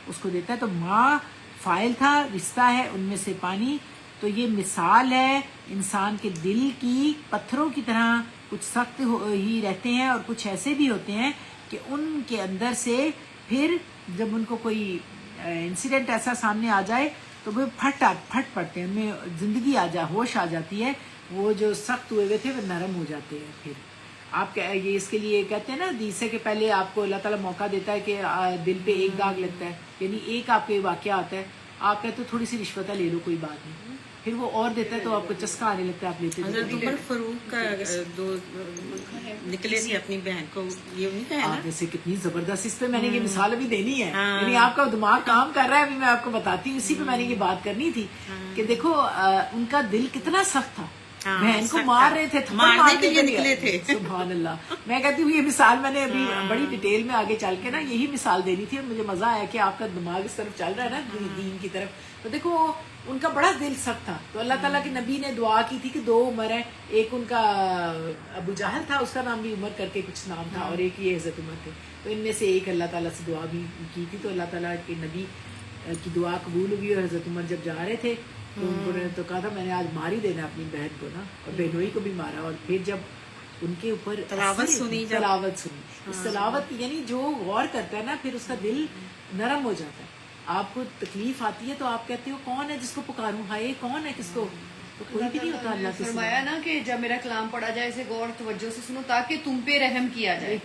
اس کو دیتا ہے. تو ماں فاعل تھا، رشتہ ہے ان میں سے پانی. تو یہ مثال ہے انسان کے دل کی. پتھروں کی طرح کچھ سخت ہی رہتے ہیں اور کچھ ایسے بھی ہوتے ہیں کہ ان کے اندر سے پھر جب ان کو کوئی انسیڈنٹ ایسا سامنے آ جائے تو وہ پھٹ پڑتے ہیں، ان میں زندگی ہوش آ جاتی ہے. وہ جو سخت ہوئے تھے وہ نرم ہو جاتے ہیں. پھر آپ یہ اس کے لیے کہتے ہیں نا حدیث ہے کہ پہلے آپ کو اللہ تعالیٰ موقع دیتا ہے کہ دل پہ ایک داغ لگتا ہے، یعنی ایک آپ کے واقعہ آتا ہے، آپ کہتے ہو تھوڑی سی رشوت لے لو کوئی بات نہیں، پھر وہ اور دیتا ہے تو آپ کو چسکا آنے لگتا ہے، آپ لیتے حضرت عمر فاروق کا دو نکلے تھے اپنی بہن کو، یہ نہیں کہا نا جیسے کتنی زبردست. اس پہ میں نے یہ مثال ابھی دینی ہے، یعنی آپ کا دماغ کام کر رہا ہے. ابھی میں آپ کو بتاتی ہوں، اسی پہ میں نے یہ بات کرنی تھی کہ دیکھو ان کا دل کتنا سخت تھا. بہن کو مار رہے تھے، مارنے کے لیے نکلے تھے. سبحان اللہ. میں کہتی ہوں یہ مثال میں نے ابھی بڑی ڈیٹیل میں آگے چل کے نا یہی مثال دینی تھی، اور مجھے مزہ آیا کہ آپ کا دماغ اس طرف چل رہا ہے نا دین کی طرف. تو دیکھو ان کا بڑا دل سخت تھا. تو اللہ تعالیٰ کے نبی نے دعا کی تھی کہ دو عمر ہیں، ایک ان کا ابو جہل تھا، اس کا نام بھی عمر کر کے کچھ نام تھا، اور ایک یہ حضرت عمر تھے. تو ان میں سے ایک اللہ تعالیٰ سے دعا بھی کی تھی. تو اللہ تعالیٰ کے نبی کی دعا قبول ہوئی، اور حضرت عمر جب جا رہے تھے تو ان کو نے تو کہا تھا میں نے آج مار ہی دینا اپنی بہن کو نا، اور بہنوئی کو بھی مارا. اور پھر جب ان کے اوپر تلاوت سنی، اس تلاوت یعنی جو غور کرتا ہے نا پھر اس کا دل نرم ہو جاتا ہے. آپ کو تکلیف آتی ہے تو آپ کہتے ہو کون ہے جس کو پکاروں، ہائے کون ہے کس کو، تو کوئی بھی نہیں ہوتا اللہ کے سوا. فرمایا نا کہ جب میرا کلام پڑھا جائے اسے غور توجہ سے سنو تاکہ تم پہ رحم کیا جائے.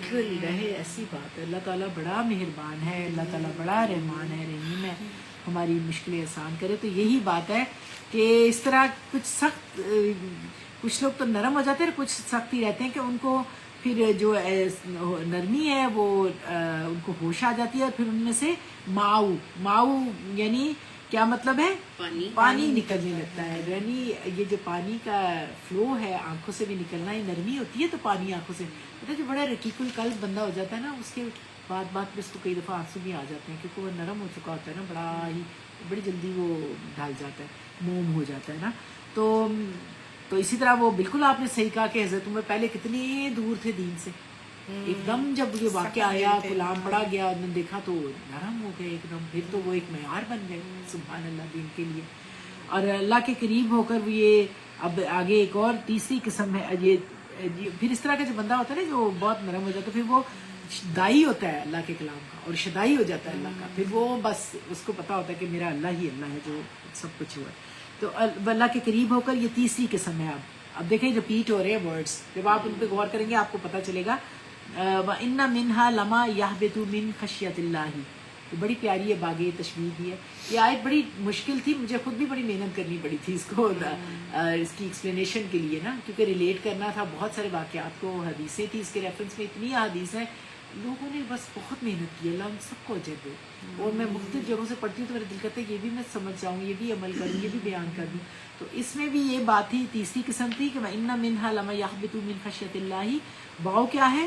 رہے ایسی بات ہے. اللہ تعالیٰ بڑا مہربان ہے، اللہ تعالیٰ بڑا رحمان ہے، رحیم ہے، ہماری مشکلیں آسان کرے. تو یہی بات ہے کہ اس طرح کچھ سخت، کچھ لوگ تو نرم ہو جاتے ہیں، کچھ سخت ہی رہتے ہیں کہ ان کو پھر جو نرمی ہے وہ ان کو ہوش آ جاتی ہے. اور پھر ان میں سے ماؤ یعنی کیا مطلب ہے؟ پانی نکلنے لگتا ہے. یعنی یہ جو پانی کا فلو ہے آنکھوں سے بھی نکلنا، یہ نرمی ہوتی ہے. تو پانی آنکھوں سے پتہ جو بڑا رقیق القلب بندہ ہو جاتا ہے نا، اس کے بات میں اس کو کئی دفعہ آنسو بھی آ جاتے ہیں کیونکہ وہ نرم ہو چکا ہوتا ہے نا، بڑی جلدی وہ ڈھل جاتا ہے، موم ہو جاتا ہے نا. تو اسی طرح وہ بالکل آپ نے صحیح کہا کہ حضرت عمر پہلے کتنے دور تھے دین سے. ایک دم جب یہ واقعہ آیا، کلام پڑا گیا، انہوں نے دیکھا تو نرم ہو گئے ایک دم. پھر تو وہ ایک معیار بن گئے سبحان اللہ دین کے لیے، اور اللہ کے قریب ہو کر یہ. اب آگے ایک اور تیسری قسم ہے یہ پھر اس طرح کا جو بندہ ہوتا ہے نا جو بہت نرم ہو جاتا ہے، پھر وہ دائی ہوتا ہے اللہ کے کلام کا اور شدائی ہو جاتا ہے اللہ کا. پھر وہ بس اس کو پتا ہوتا ہے کہ میرا اللہ ہی اللہ ہے جو سب کچھ ہوا ہے. تو اللہ کے قریب ہو کر یہ تیسری قسم ہے. اب دیکھیں رپیٹ ہو رہے ہیں ورڈز، جب آپ ان پہ غور کریں گے آپ کو پتہ چلے گا. وَإِنَّ مِنْهَا لَمَا يَهْبِطُ مِنْ خَشْيَةِ اللَّهِ. یہ بڑی پیاری ہے، باغ تشبیہ بھی ہے. یہ آیت بڑی مشکل تھی، مجھے خود بھی بڑی محنت کرنی پڑی تھی اس کو اس کی ایکسپلینیشن کے لیے نا، کیونکہ ریلیٹ کرنا تھا بہت سارے واقعات کو. حدیثیں تھی اس کے ریفرنس میں، اتنی حدیث ہیں، لوگوں نے بس بہت محنت کی. اللہ ان سب کو اجر دے. اور میں مختلف جگہوں سے پڑھتی ہوں تو میرا دل کرتا ہے یہ بھی میں سمجھ جاؤں، یہ بھی عمل کروں، یہ بھی بیان کر دوں. تو اس میں بھی یہ بات تھی، تیسری قسم تھی کہ وَإِنَّ مِنْهَا لَمَا يَهْبِطُ مِنْ خَشْيَةِ اللَّهِ. واو کیا ہے؟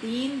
3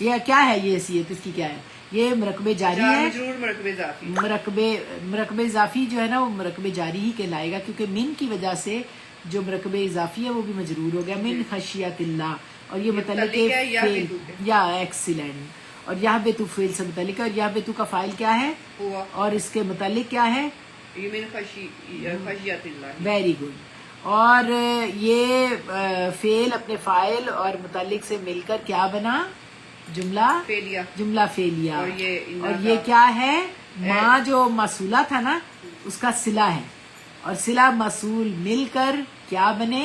یہ کیا ہے، یہ حیثیت اس کی کیا ہے؟ یہ مرکب جاری جار ہے، مجرور مرکب اضافی. مرکب اضافی جو ہے نا وہ مرکب جاری ہی کہلائے گا، کیونکہ من کی وجہ سے جو مرکب اضافی ہے وہ بھی مجرور ہو گیا، من خشیت اللہ. اور یہ متعلق متعلق ہے یا فعل بتو کے. یا ایکسیلنٹ. اور یہاں بے تو فعل سے متعلق ہے، اور یہاں بے تو کا فاعل کیا ہے ہوا اور اس کے متعلق کیا ہے؟ یہ من خشیت اللہ. Very good. اور یہ فعل اپنے فاعل اور متعلق سے مل کر کیا بنا؟ جملہ فعلیہ. جملہ فعلیہ. اور یہ انا اور یہ کا- کیا ہے؟ ماں جو موصولہ تھا نا اس کا صلہ ہے، اور صلہ موصول مل کر کیا بنے؟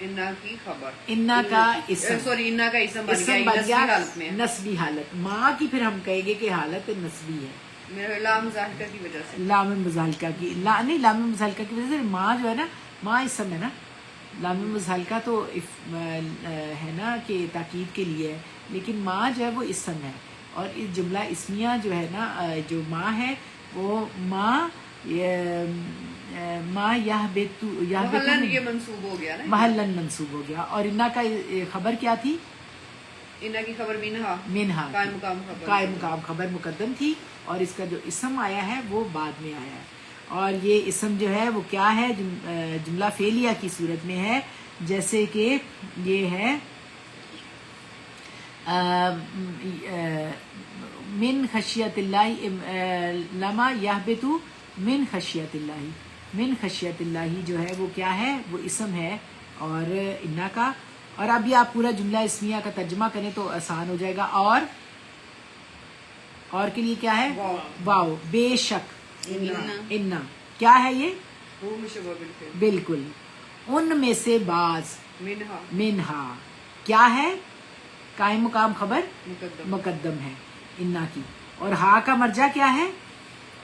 انا کی خبر. انا کا اسم. سوری انا کا اسم بن اسم گیا، بن نسبی گیا حالت میں ہے. نسبی حالت. ماں کی پھر ہم کہیں گے کہ حالت نسبی ہے، میرا لام ظاہرہ کی وجہ سے. لام مزالکہ کی نہیں، لام مزالکہ کی وجہ سے. ماں جو ہے نا، ماں اسم ہے نا، لام مزالکہ تو ہے نا کہ تاکید کے لیے ہے، لیکن ماں جو ہے وہ اسم ہے. اور اس جملہ اسمیہ جو ہے نا، جو ماں ہے وہ ماں ماں محلن یہ منصوب ہو گیا نا. محلن منصوب ہو گیا. اور انا کا خبر کیا تھی؟ انا کی خبر منہا. منہا قائم مقام خبر. قائم مقام خبر مقدم تھی، اور اس کا جو اسم آیا ہے وہ بعد میں آیا ہے. اور یہ اسم جو ہے وہ کیا ہے؟ جملہ فعلیہ کی صورت میں ہے، جیسے کہ یہ ہے من خشیت اللہ لما یہبط من خشیت اللہ. من خشیت اللہ جو ہے وہ کیا ہے؟ وہ اسم ہے اور انا کا. اور اب یہ آپ پورا جملہ اسمیہ کا ترجمہ کریں تو آسان ہو جائے گا. اور کے لیے کیا ہے؟ واو. واو. بے شک. انا. انا کیا ہے یہ؟ وہ مشبہ بالفعل. بالکل. ان میں سے بعض. منہا منہا کیا ہے؟ قائم مقام خبر مقدم. مقدم ہے انا کی. اور ہا کا مرجع کیا ہے؟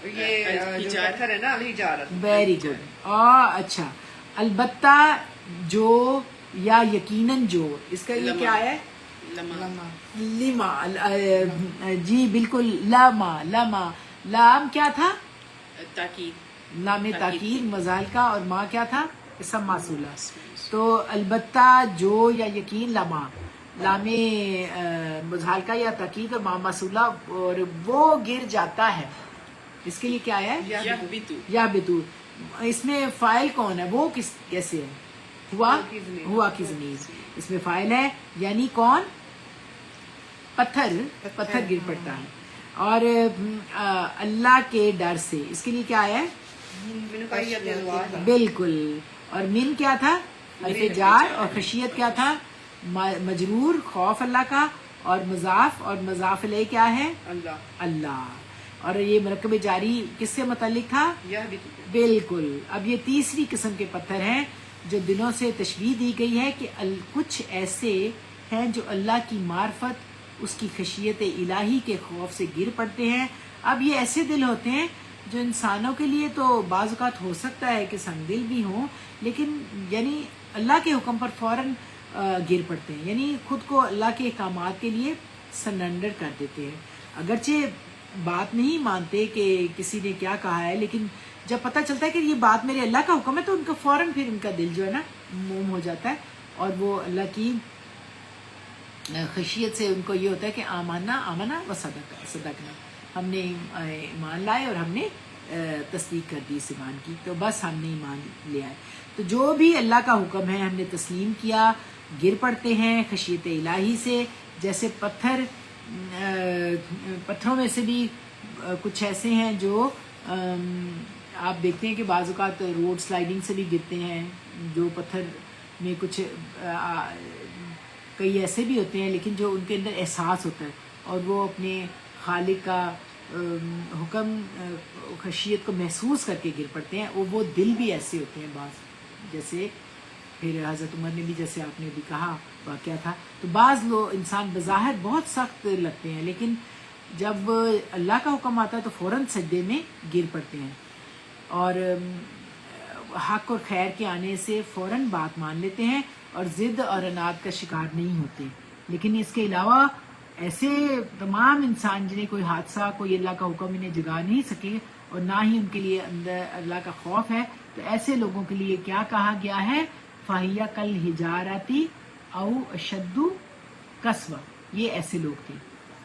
یہ جو پتھر ہے نا الحجارت. Very good. اچھا. البتہ جو یا یقیناً جو، اس کا یہ کیا ہے؟ لما. جی بالکل. لما لام کیا تھا؟ تاکید. لام تاکید مزالکہ. اور ماں کیا تھا؟ اسم موصولہ. تو البتہ جو یا یقین لما، لام مزالکہ یا تاکید اور ماں موصولہ، اور وہ گر جاتا ہے. اس کے لیے کیا ہے؟ یا بتو. اس میں فاعل کون ہے؟ وہ کیسے ہے؟ ہوا کی ضمیر. اس میں فاعل ہے، یعنی کون؟ پتھر گر پڑتا ہے. اور اللہ کے ڈر سے، اس کے لیے کیا ہے؟ من خشیت اللہ. بالکل. اور من کیا تھا؟ حرف جار. اور خشیت کیا تھا؟ مجرور، خوف اللہ کا. اور مضاف، اور مضاف الیہ کیا ہے؟ اللہ. اللہ. اور یہ مرکب جاری کس سے متعلق تھا؟ یہ بالکل. اب یہ تیسری قسم کے پتھر ہیں جو دنوں سے تشبیہ دی گئی ہے کہ کچھ ایسے ہیں جو اللہ کی معرفت، اس کی خشیت الہی کے خوف سے گر پڑتے ہیں. اب یہ ایسے دل ہوتے ہیں جو انسانوں کے لیے تو بعض اوقات ہو سکتا ہے کہ سنگ دل بھی ہوں، لیکن یعنی اللہ کے حکم پر فوراً گر پڑتے ہیں، یعنی خود کو اللہ کے احکامات کے لیے سرنڈر کر دیتے ہیں. اگرچہ بات نہیں مانتے کہ کسی نے کیا کہا ہے، لیکن جب پتہ چلتا ہے کہ یہ بات میرے اللہ کا حکم ہے تو ان کا فوراً پھر ان کا دل جو ہے نا موم ہو جاتا ہے، اور وہ اللہ کی خشیت سے ان کو یہ ہوتا ہے کہ آمنا و صدقنا. ہم نے ایمان لائے اور ہم نے تصدیق کر دی اس ایمان کی، تو بس ہم نے ایمان لیا ہے. تو جو بھی اللہ کا حکم ہے ہم نے تسلیم کیا، گر پڑتے ہیں خشیت الہی سے. جیسے پتھروں میں سے بھی کچھ ایسے ہیں جو آپ دیکھتے ہیں کہ بعض اوقات روڈ سلائڈنگ سے بھی گرتے ہیں. جو پتھر میں کچھ کئی ایسے بھی ہوتے ہیں لیکن جو ان کے اندر احساس ہوتا ہے اور وہ اپنے خالق کا حکم خشیت کو محسوس کر کے گر پڑتے ہیں. وہ دل بھی ایسے ہوتے ہیں بعض، جیسے پھر حضرت عمر نے بھی، جیسے آپ نے بھی کہا واقعہ تھا. تو بعض لوگ انسان بظاہر بہت سخت لگتے ہیں، لیکن جب اللہ کا حکم آتا ہے تو فوراً سجدے میں گر پڑتے ہیں اور حق اور خیر کے آنے سے فوراً بات مان لیتے ہیں اور ضد اور عناد کا شکار نہیں ہوتے. لیکن اس کے علاوہ ایسے تمام انسان جنہیں کوئی حادثہ، کوئی اللہ کا حکم انہیں جگا نہیں سکے اور نہ ہی ان کے لیے اندر اللہ کا خوف ہے، تو ایسے لوگوں کے لیے کیا کہا گیا ہے؟ فَهِيَ كَالْحِجَارَةِ أَوْ أَشَدُّ قَسْوَةً. یہ ایسے لوگ تھے.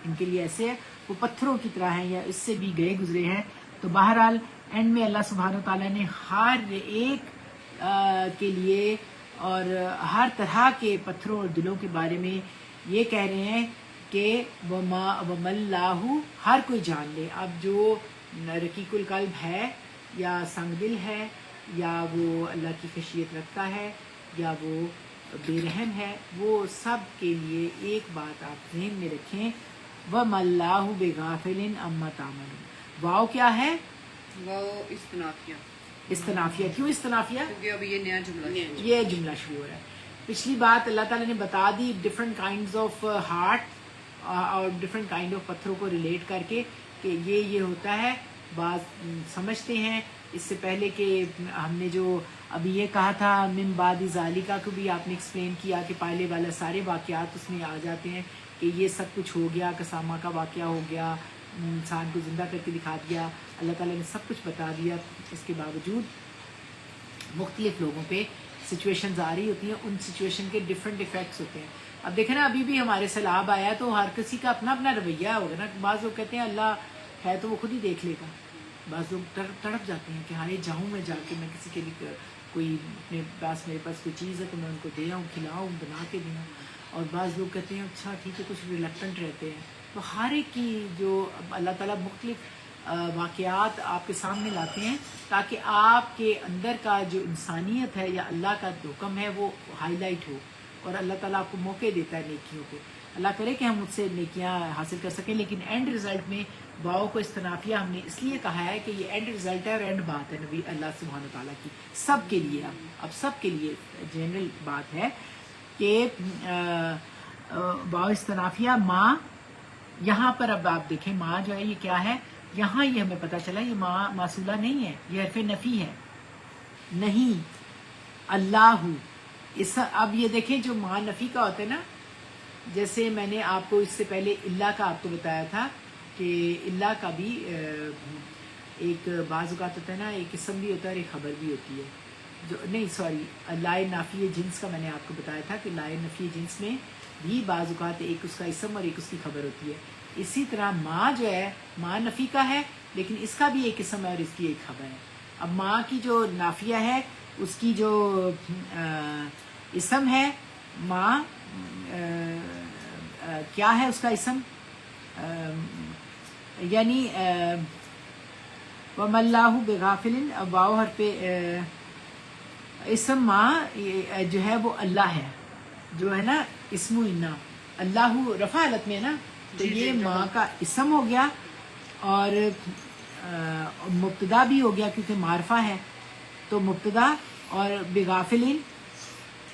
ان کے لیے ایسے ہے وہ پتھروں کی طرح ہیں یا اس سے بھی گئے گزرے ہیں. تو بہرحال اینڈ میں اللہ سبحانہ تعالیٰ نے ہر ایک کے لیے اور ہر طرح کے پتھروں اور دلوں کے بارے میں یہ کہہ رہے ہیں کہ وَمَا اللَّهُ ہر کوئی جان لے. اب جو رقیق القلب ہے یا سنگ دل ہے یا وہ اللہ کی خشیت رکھتا ہے یا وہ بے رحم ہے, وہ سب کے لیے ایک بات آپ ذہن میں رکھیں, وَمَا اللَّهُ بِغَافِلٍ عَمَّا تَعْمَلُونَ. واو کیا ہے؟ وہ استنافیہ. استنافیہ. کیوں استنافیہ؟ کیونکہ ابھی یہ نیا جملہ ہے. یہ جملہ شروع ہو رہا ہے. پچھلی بات اللہ تعالیٰ نے بتا دی ڈفرینٹ کائنڈز آف ہارٹ اور ڈفرینٹ کائنڈ آف پتھروں کو ریلیٹ کر کے کہ یہ ہوتا ہے. بعض سمجھتے ہیں اس سے پہلے کہ ہم نے جو ابھی یہ کہا تھا من بعد ذالکہ کو بھی آپ نے ایکسپلین کیا کہ پہلے والا سارے واقعات اس میں آ جاتے ہیں کہ یہ سب کچھ ہو گیا, قسامہ کا واقعہ ہو گیا, انسان کو زندہ کر کے دکھا دیا, اللہ تعالیٰ نے سب کچھ بتا دیا. اس کے باوجود مختلف لوگوں پہ سچویشنز آ رہی ہوتی ہیں, ان سچویشن کے ڈفرینٹ ایفیکٹس ہوتے ہیں. اب دیکھیں نا ابھی بھی ہمارے سیلاب آیا تو ہر کسی کا اپنا اپنا رویہ ہوگا نا. بعض لوگ کہتے ہیں اللہ ہے تو وہ خود ہی دیکھ لے گا, بعض لوگ تڑپ جاتے ہیں کہ ہاں جاؤں میں جا کے میں کسی کے لیے کوئی اپنے پاس میرے پاس کوئی چیز ہے تو میں ان کو دے آؤں, کھلاؤں, بنا کے دوں. اور بعض لوگ کہتے ہیں اچھا ٹھیک ہے, کچھ ریلیکٹنٹ رہتے ہیں. تو ہر ایک کی جو اللہ تعالیٰ مختلف واقعات آپ کے سامنے لاتے ہیں تاکہ آپ کے اندر کا جو انسانیت ہے یا اللہ کا حکم ہے وہ ہائی لائٹ ہو, اور اللہ تعالیٰ آپ کو موقع دیتا ہے نیکیوں کے. اللہ کرے کہ ہم مجھ سے نیکیاں حاصل کر سکیں. لیکن اینڈ رزلٹ میں واؤ کو استنافیہ ہم نے اس لیے کہا ہے کہ یہ اینڈ رزلٹ ہے اور اینڈ بات ہے نبی اللہ سبحانہ تعالیٰ کی سب کے لیے. اب سب کے لیے جنرل بات ہے کہ واؤ استنافیہ ماں, یہاں پر اب آپ دیکھیں ماں جو ہے یہ کیا ہے, یہاں یہ ہمیں پتہ چلا یہ ماں موصولہ نہیں ہے, یہ حرف نفی ہے. نہیں اللہ اس, اب یہ دیکھیں جو ماں نفی کا ہوتا ہے نا, جیسے میں نے آپ کو اس سے پہلے اللہ کا آپ کو بتایا تھا کہ اللہ کا بھی ایک بعض اوقات ہوتا ہے نا, ایک اسم بھی ہوتا ہے اور ایک خبر بھی ہوتی ہے. جو نہیں سوری لائے نافی جنس کا میں نے آپ کو بتایا تھا کہ لائے نفی جنس میں بھی بعض اوقات ایک اس کا اسم اور ایک اس کی خبر ہوتی ہے. اسی طرح ماں جو ہے ماں نفی کا ہے لیکن اس کا بھی ایک اسم ہے اور اس کی ایک خبر ہے. اب ماں کی جو نافیہ ہے اس کی جو اسم ہے ماں کیا ہے اس کا اسم, یعنی وَمَا اللَّهُ بِغَافِلٍ, واو حرف اسم ماں جو ہے وہ اللہ ہے, جو ہے نا اسم انا اللہ رفع حالت میں ہے نا, تو یہ ماں کا اسم ہو گیا اور مبتدا بھی ہو گیا کیونکہ معرفہ ہے. تو مبتدا اور بغافلین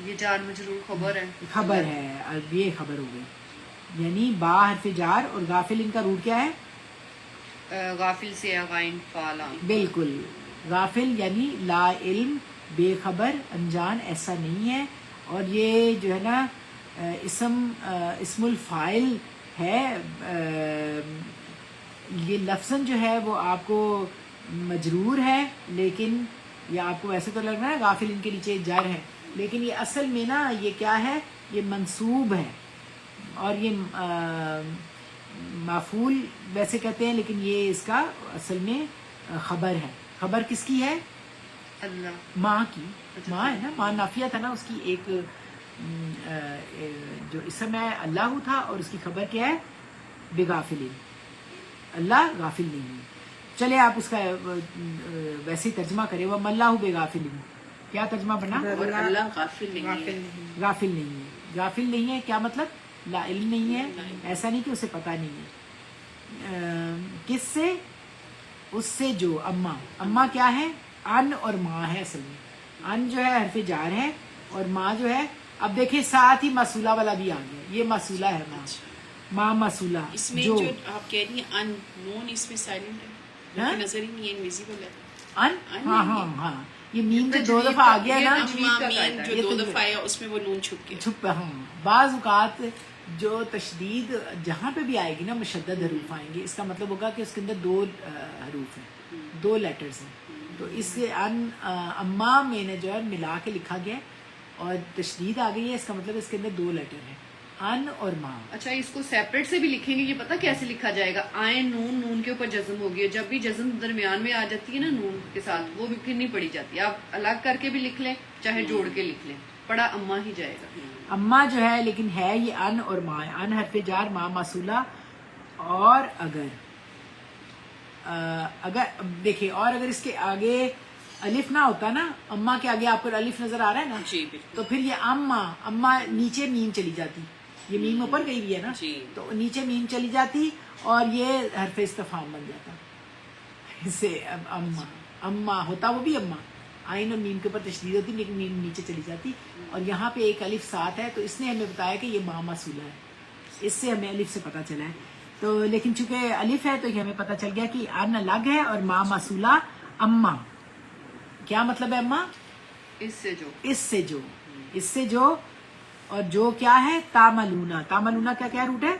یہ جار مجرور خبر ہے, خبر ہے, اور یہ خبر ہو گئی. یعنی با حرف جار اور غافل ان کا روٹ کیا ہے, غافل سے غائن فالا. بالکل غافل یعنی لا علم, بے خبر, انجان, ایسا نہیں ہے. اور یہ جو ہے نا اسم الفاعل ہے, یہ لفظاً جو ہے وہ آپ کو مجرور ہے لیکن یہ آپ کو ویسے تو لگ رہا ہے غافل ان کے نیچے جر ہے, لیکن یہ اصل میں نا یہ کیا ہے, یہ منصوب ہے اور یہ مفعول ویسے کہتے ہیں لیکن یہ اس کا اصل میں خبر ہے. خبر کس کی ہے, اللہ ماں کی. ماں ہے نا, ماں نافیہ تھا نا, اس کی ایک جو اسم ہے اللہ تھا اور اس کی خبر کیا ہے بغافلین, اللہ غافل نہیں ہے. چلے آپ اس کا ویسے ہی ترجمہ کریں, وہ اللہ بغافلین, کیا ترجمہ بنا, اور اللہ غافل نہیں ہے. غافل نہیں ہے. غافل نہیں ہے کیا مطلب, لا علم نہیں ہے, ایسا نہیں کہ اسے پتہ نہیں ہے. کس سے, اس سے جو اما کیا ہے, ان اور ماں ہے. اصل میں ان جو ہے حرف جار ہے اور ماں جو ہے, اب دیکھیں ساتھ ہی موصولہ والا بھی آ گیا, یہ موصولہ ہے ماں, ماں موصولہ. اس میں جو آپ کہہ رہی ہیں ان نون اس میں سائلنٹ ہے, نظر ہی نہیں ہے, انویزیبل ہے. ان ہاں ہاں ہاں, یہ میم جو دو دفعہ آ گیا نا, جو دو دفعہ آیا اس میں وہ نون چھپ گیا. چھپ, ہاں بعض اوقات جو تشدید جہاں پہ بھی آئے گی نا مشدد حروف آئیں گے, اس کا مطلب ہوگا کہ اس کے اندر دو حروف ہیں, دو لیٹرز ہیں. تو اس سے اما میں نے جو ہے ملا کے لکھا گیا اور تشدید آ گئی ہے, اس کا مطلب اس کے اندر دو لیٹر ہیں. ان اور ما. اچھا اس کو سیپریٹ سے بھی لکھیں گے, یہ پتہ کیسے لکھا جائے گا؟ آئین نون, نون کے اوپر جزم ہوگی, جب بھی جزم درمیان میں آ جاتی ہے نا نون کے ساتھ, وہ بھی پھر نہیں پڑھی جاتی. آپ الگ کر کے بھی لکھ لیں چاہے جوڑ کے لکھ لیں, پڑھا اما ہی جائے گا. اما جو ہے لیکن ہے یہ ان اور ما ہے. ان حرف جار, ما موصولہ. اور اگر دیکھیں, اور اگر اس کے آگے الف نہ ہوتا نا, اما کے آگے آپ کو الف نظر آ رہا ہے نا, جی بالکل. تو پھر یہ اما نیچے میم چلی جاتی, یہ میم اوپر گئی ہوئی ہے نا, جی. تو نیچے میم چلی جاتی اور یہ حرف استفہام بن جاتا. اس سے اما ہوتا وہ بھی اما, آئین اور میم کے اوپر تشدید ہوتی لیکن میم نیچے چلی جاتی. اور یہاں پہ ایک الف ساتھ ہے, تو اس نے ہمیں بتایا کہ یہ ما موصولہ ہے, اس سے ہمیں الف سے پتہ چلا ہے. تو لیکن چونکہ الف ہے تو یہ ہمیں پتہ چل گیا کہ ان الگ ہے اور ما موصولہ اما. کیا مطلب ہے اما؟ اس سے جو, اور جو کیا ہے تعملون. تعملون کیا روٹ ہے؟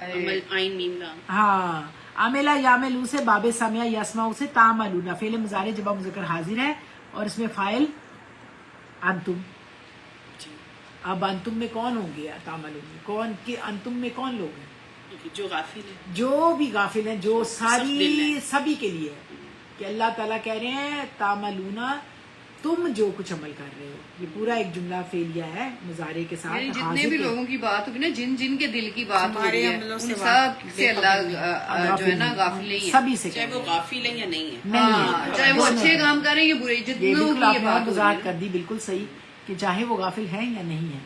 عمل عین میم لام. ہاں, عاملہ یعملو سے باب سامعہ یسمعو سے تعملون. فعل مضارع جمع مذکر حاضر ہے اور اس میں فاعل انتم. جی. اب انتم میں کون ہوں گے؟ تعملون میں کون, کہ انتم میں کون لوگ ہیں؟ جو غافل ہے, جو بھی غافل ہیں, جو سب دل ہیں. سبھی کے لیے ہے کہ اللہ تعالیٰ کہہ رہے ہیں تعملون, تم جو کچھ عمل کر رہے ہو. یہ پورا ایک جملہ فعلیہ ہے مضارع کے ساتھ. یعنی جتنے حاضر بھی کے- لوگوں کی بات ہوگی نا, جن کے دل کی بات ہو رہی ہے, عملوں ان سے سب سے اللہ جو ہے نا غافل ہی ہے. سبھی سے چاہے کہہ وہ رہے ہیں. غافل ہے یا نہیں ہے. نہیں ہاں, ہے. چاہے وہ دونوں اچھے ہیں. کام کر رہے ہیں یا برے, یہ جتنوں بالکل کی آپ یہ نے بات ہو وضاحت رہی کر دی, بالکل صحیح, کہ چاہے وہ غافل ہیں یا نہیں ہیں,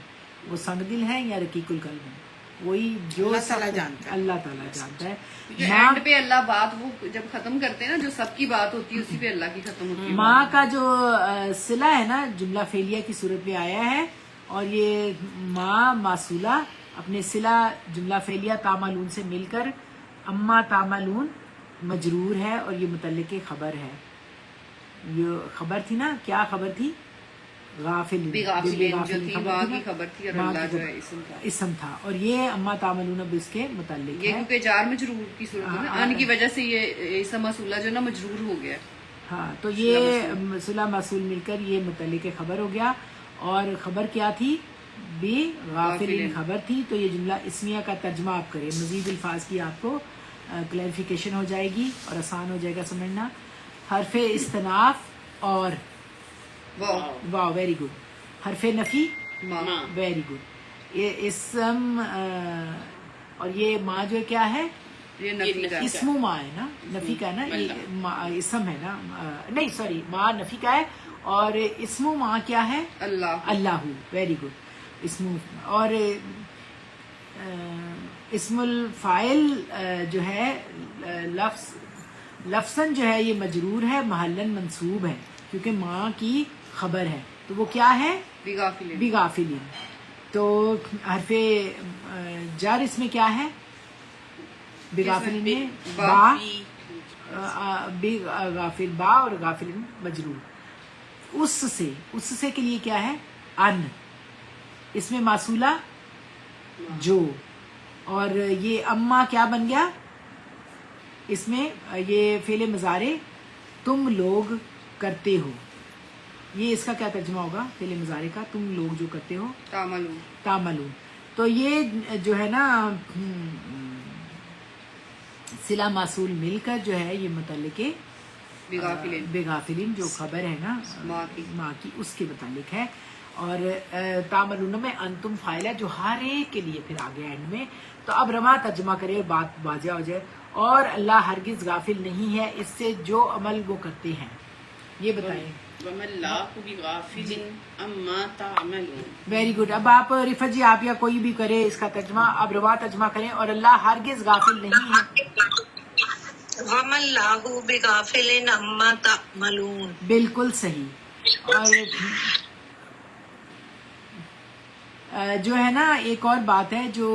وہ سنگ دل ہیں یا رقیق القلب ہیں, وہی جو اللہ سب تعالیٰ کو- جانتا ہے. اللہ تعالیٰ جانتا ہے. جو ماں اینڈ پہ اللہ بات وہ جب ختم کرتے ہیں نا, جو سب کی بات ہوتی ہے اسی پہ اللہ کی ختم ہوتی ہے. ماں کا جو صلہ ہے نا جملہ فعلیہ کی صورت میں آیا ہے, اور یہ ماں موصولہ اپنے صلہ جملہ فعلیہ تعملون سے مل کر اما تعملون مجرور ہے, اور یہ متعلق خبر ہے. یہ خبر تھی نا, کیا خبر تھی؟ غافل, بغافلین جو تھی ماں کی خبر تھی, اور اللہ جو ہے اسم تھا, اور یہ اما تعملون اب اس کے متعلق یہ ہے. کیونکہ جار مجرور کی صورت ہے نا, ان کی وجہ سے یہ اسم موصولہ جو نا مجرور ہو گیا. ہاں, تو یہ صلہ موصول مل کر یہ متعلق خبر ہو گیا. اور خبر کیا تھی؟ بے غافل خبر تھی. تو یہ جملہ اسمیہ کا ترجمہ آپ کریں, مزید الفاظ کی آپ کو کلیریفیکیشن ہو جائے گی اور آسان ہو جائے گا سمجھنا. حرف استناف اور واو, ویری گڈ. حرف نفی, ماں ویری گڈ. یہ اسم اور یہ ماں جو کیا ہے؟ یہ نفی کا اسم ماں ہے نا, نفی کا ہے نا, یہ اسم ہے نا, نہیں سوری, ماں نفی کا ہے, اور اسم ماں کیا ہے؟ اللہ. اللہ. Very good. اسم, اور اسم الفاعل جو ہے لفظاً جو ہے یہ مجرور ہے, محلاً منصوب ہے, کیونکہ ماں کی خبر ہے, تو وہ کیا ہے؟ بغافلین. بغافلین. تو حرف جر اس میں کیا ہے؟ بغافلین میں با, غافل با اور غافلین مجرور. اس سے کے لیے کیا ہے؟ ان. اس میں موصولہ جو, اور یہ اما کیا بن گیا؟ اس میں یہ فعل مضارع تم لوگ کرتے ہو. یہ اس کا کیا ترجمہ ہوگا فعل مضارع کا؟ تم لوگ جو کرتے ہو, تعملون. تعملون. تو یہ جو ہے نا صلہ موصول مل کر جو ہے یہ متعلق بغافلین. بغافلین جو خبر ہے نا ماں کی, اس کے متعلق ہے. اور تعملون میں انتم فاعل ہے جو ہر ایک کے لیے پھر آگے اینڈ میں. تو اب رما ترجمہ کرے, بات واضح ہو جائے. اور اللہ ہرگز غافل نہیں ہے اس سے جو عمل وہ کرتے ہیں. یہ بتائیں. وَمَا اللَّهُ بِغَافِلٍ عَمَّا تَعْمَلُونَ. Very good. اب آپ رفت جی, آپ یا کوئی بھی کرے اس کا ترجمہ. اب روا ترجمہ کریں. اور اللہ ہرگز غافل نہیں ہے. وَمَا اللَّهُ بِغَافِلٍ عَمَّا تَعْمَلُونَ. بالکل صحیح. اور جو ہے نا ایک اور بات ہے جو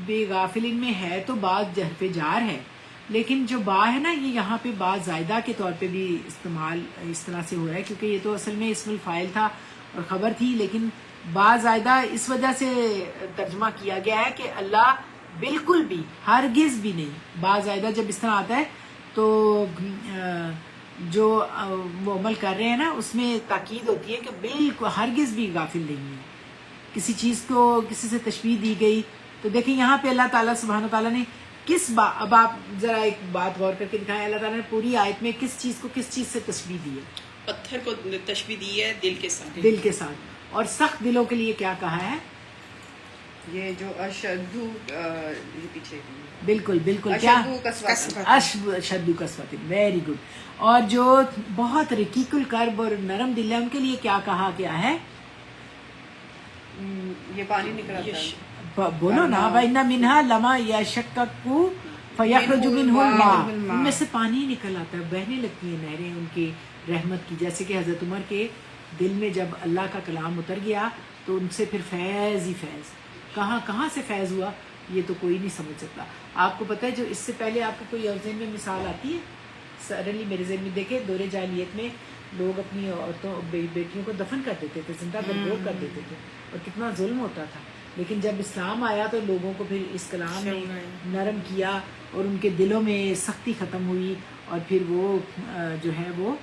بے غافلین میں ہے, تو بعض حرف جار ہے, لیکن جو با ہے نا یہ یہاں پہ با زائدہ کے طور پہ بھی استعمال اس طرح سے ہو رہا ہے, کیونکہ یہ تو اصل میں اسم الفاعل تھا اور خبر تھی, لیکن با زائدہ اس وجہ سے ترجمہ کیا گیا ہے کہ اللہ بالکل بھی, ہرگز بھی نہیں. با زائدہ جب اس طرح آتا ہے تو جو وہ عمل کر رہے ہیں نا اس میں تاکید ہوتی ہے کہ بالکل ہرگز بھی غافل نہیں ہے. کسی چیز کو کسی سے تشبیہ دی گئی تو دیکھیں یہاں پہ اللہ تعالیٰ سبحانہ و تعالیٰ نے اب آپ ذرا ایک بات غور کر کے دکھائیں، اللہ تعالیٰ نے پوری آیت میں کس چیز سے تشبیہ دی ہے؟ پتھر کو تشبیہ دی ہے دل کے ساتھ، دل کے ساتھ. اور سخت دلوں کے لیے کیا کہا ہے؟ یہ جو اشدو یہ پیچھے بالکل کیا؟ اشدو قسوۃ. Very good. اور جو بہت رقیق القلب اور نرم دل ہے ان کے لیے کیا کہا گیا ہے؟ یہ پانی نکل آتا ہے. بولو نا. وَإِنَّ مِنْهَا لَمَا يَشَقَّقُ فَيَخْرُجُ مِنْهُ الْمَاءُ. ان میں سے پانی نکل آتا ہے، بہنے لگتی ہیں نہریں ان کی رحمت کی. جیسے کہ حضرت عمر کے دل میں جب اللہ کا کلام اتر گیا تو ان سے پھر فیض ہی فیض. کہاں سے فیض ہوا یہ تو کوئی نہیں سمجھ سکتا. آپ کو پتہ ہے جو اس سے پہلے آپ کو کوئی اور ذہن میں مثال آتی ہے؟ سڈنلی میرے ذہن میں دیکھیں، دور جاہلیت میں لوگ اپنی عورتوں بیٹیوں کو دفن کر دیتے تھے، زندہ گرگور کر دیتے تھے، اور کتنا ظلم ہوتا تھا. لیکن جب اسلام آیا تو لوگوں کو پھر اس کلام نے نرم کیا اور ان کے دلوں میں سختی ختم ہوئی، اور پھر وہ جو ہے وہ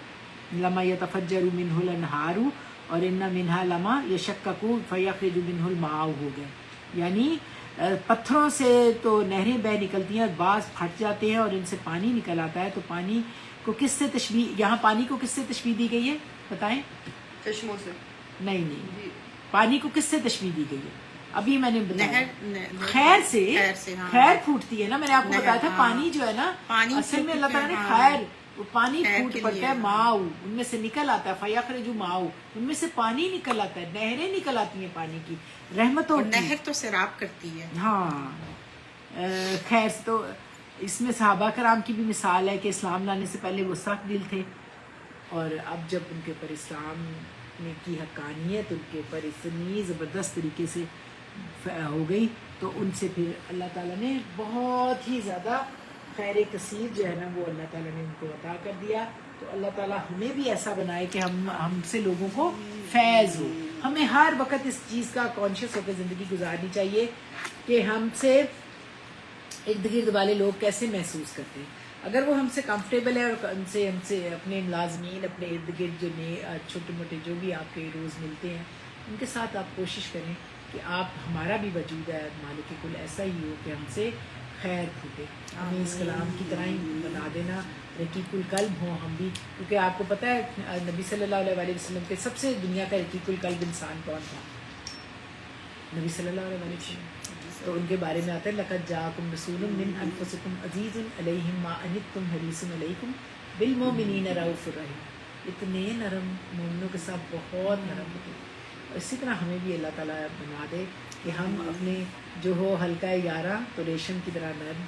لما یتفجر منہ الانہار اور ان منہا لما یشقق فیخرج منہ الماء ہو گئے. یعنی پتھروں سے تو نہریں بہ نکلتی ہیں اور بعض پھٹ جاتے ہیں اور ان سے پانی نکل آتا ہے. تو پانی کو کس سے تشبیہ، یہاں پانی کو کس سے تشبیہ دی گئی ہے بتائیں؟ چشموں سے. نہیں، پانی کو کس سے تشبیہ دی گئی ہے؟ ابھی میں نے بتایا خیر سے. خیر پھوٹتی ہے نا، میں نے آپ کو بتایا تھا پانی جو ہے نا اصل میں اللہ تعالیٰ نے خیر، وہ پانی پھوٹ پڑتا ہے، ماؤ ان میں سے نکل آتا ہے. فیخرج ماؤ ان میں سے پانی نکل آتا ہے، نہریں نکل آتی ہیں پانی کی رحمتوں کی. نہر تو سیراب کرتی ہے. ہاں خیر. تو اس میں صحابہ کرام کی بھی مثال ہے کہ اسلام لانے سے پہلے وہ سخت دل تھے، اور اب جب ان کے اوپر اسلام نے کی حقانیت ان کے اوپر اتنی زبردست طریقے سے ہو گئی تو ان سے پھر اللہ تعالیٰ نے بہت ہی زیادہ خیر کثیر جو ہے نا وہ اللہ تعالیٰ نے ان کو عطا کر دیا. تو اللہ تعالیٰ ہمیں بھی ایسا بنائے کہ ہم سے لوگوں کو فیض ہو. ہمیں ہر وقت اس چیز کا کانشیس ہو کے زندگی گزارنی چاہیے کہ ہم سے ارد گرد والے لوگ کیسے محسوس کرتے ہیں. اگر وہ ہم سے کمفرٹیبل ہے اور ہم سے اپنے ملازمین، اپنے ارد گرد جو چھوٹے موٹے جو بھی آپ کے روز ملتے ہیں ان کے ساتھ آپ کوشش کریں کہ آپ ہمارا بھی وجود ہے مالک کل ایسا ہی ہو کہ ہم سے خیر پھوٹے. ہمیں اس کلام کی طرح ہی بنا دینا، رقیق القلب ہوں ہم بھی. کیونکہ آپ کو پتہ ہے نبی صلی اللہ علیہ وسلم کے سب سے دنیا کا رقیق القلب انسان کون تھا؟ نبی صلی اللہ علیہ وسلم. تو ان کے بارے میں آتا ہے لقد جاءکم رسول من انفسکم عزیز علیہ ما عنتم حریص علیکم بالمؤمنین رؤوف الرحیم. اتنے نرم مومنوں کے ساتھ بہت نرم ہوتے ہیں. اسی طرح ہمیں بھی اللہ تعالیٰ بنا دے کہ ہم اپنے جو ہو حلقہ یارہ تو ریشم کی طرح نرم،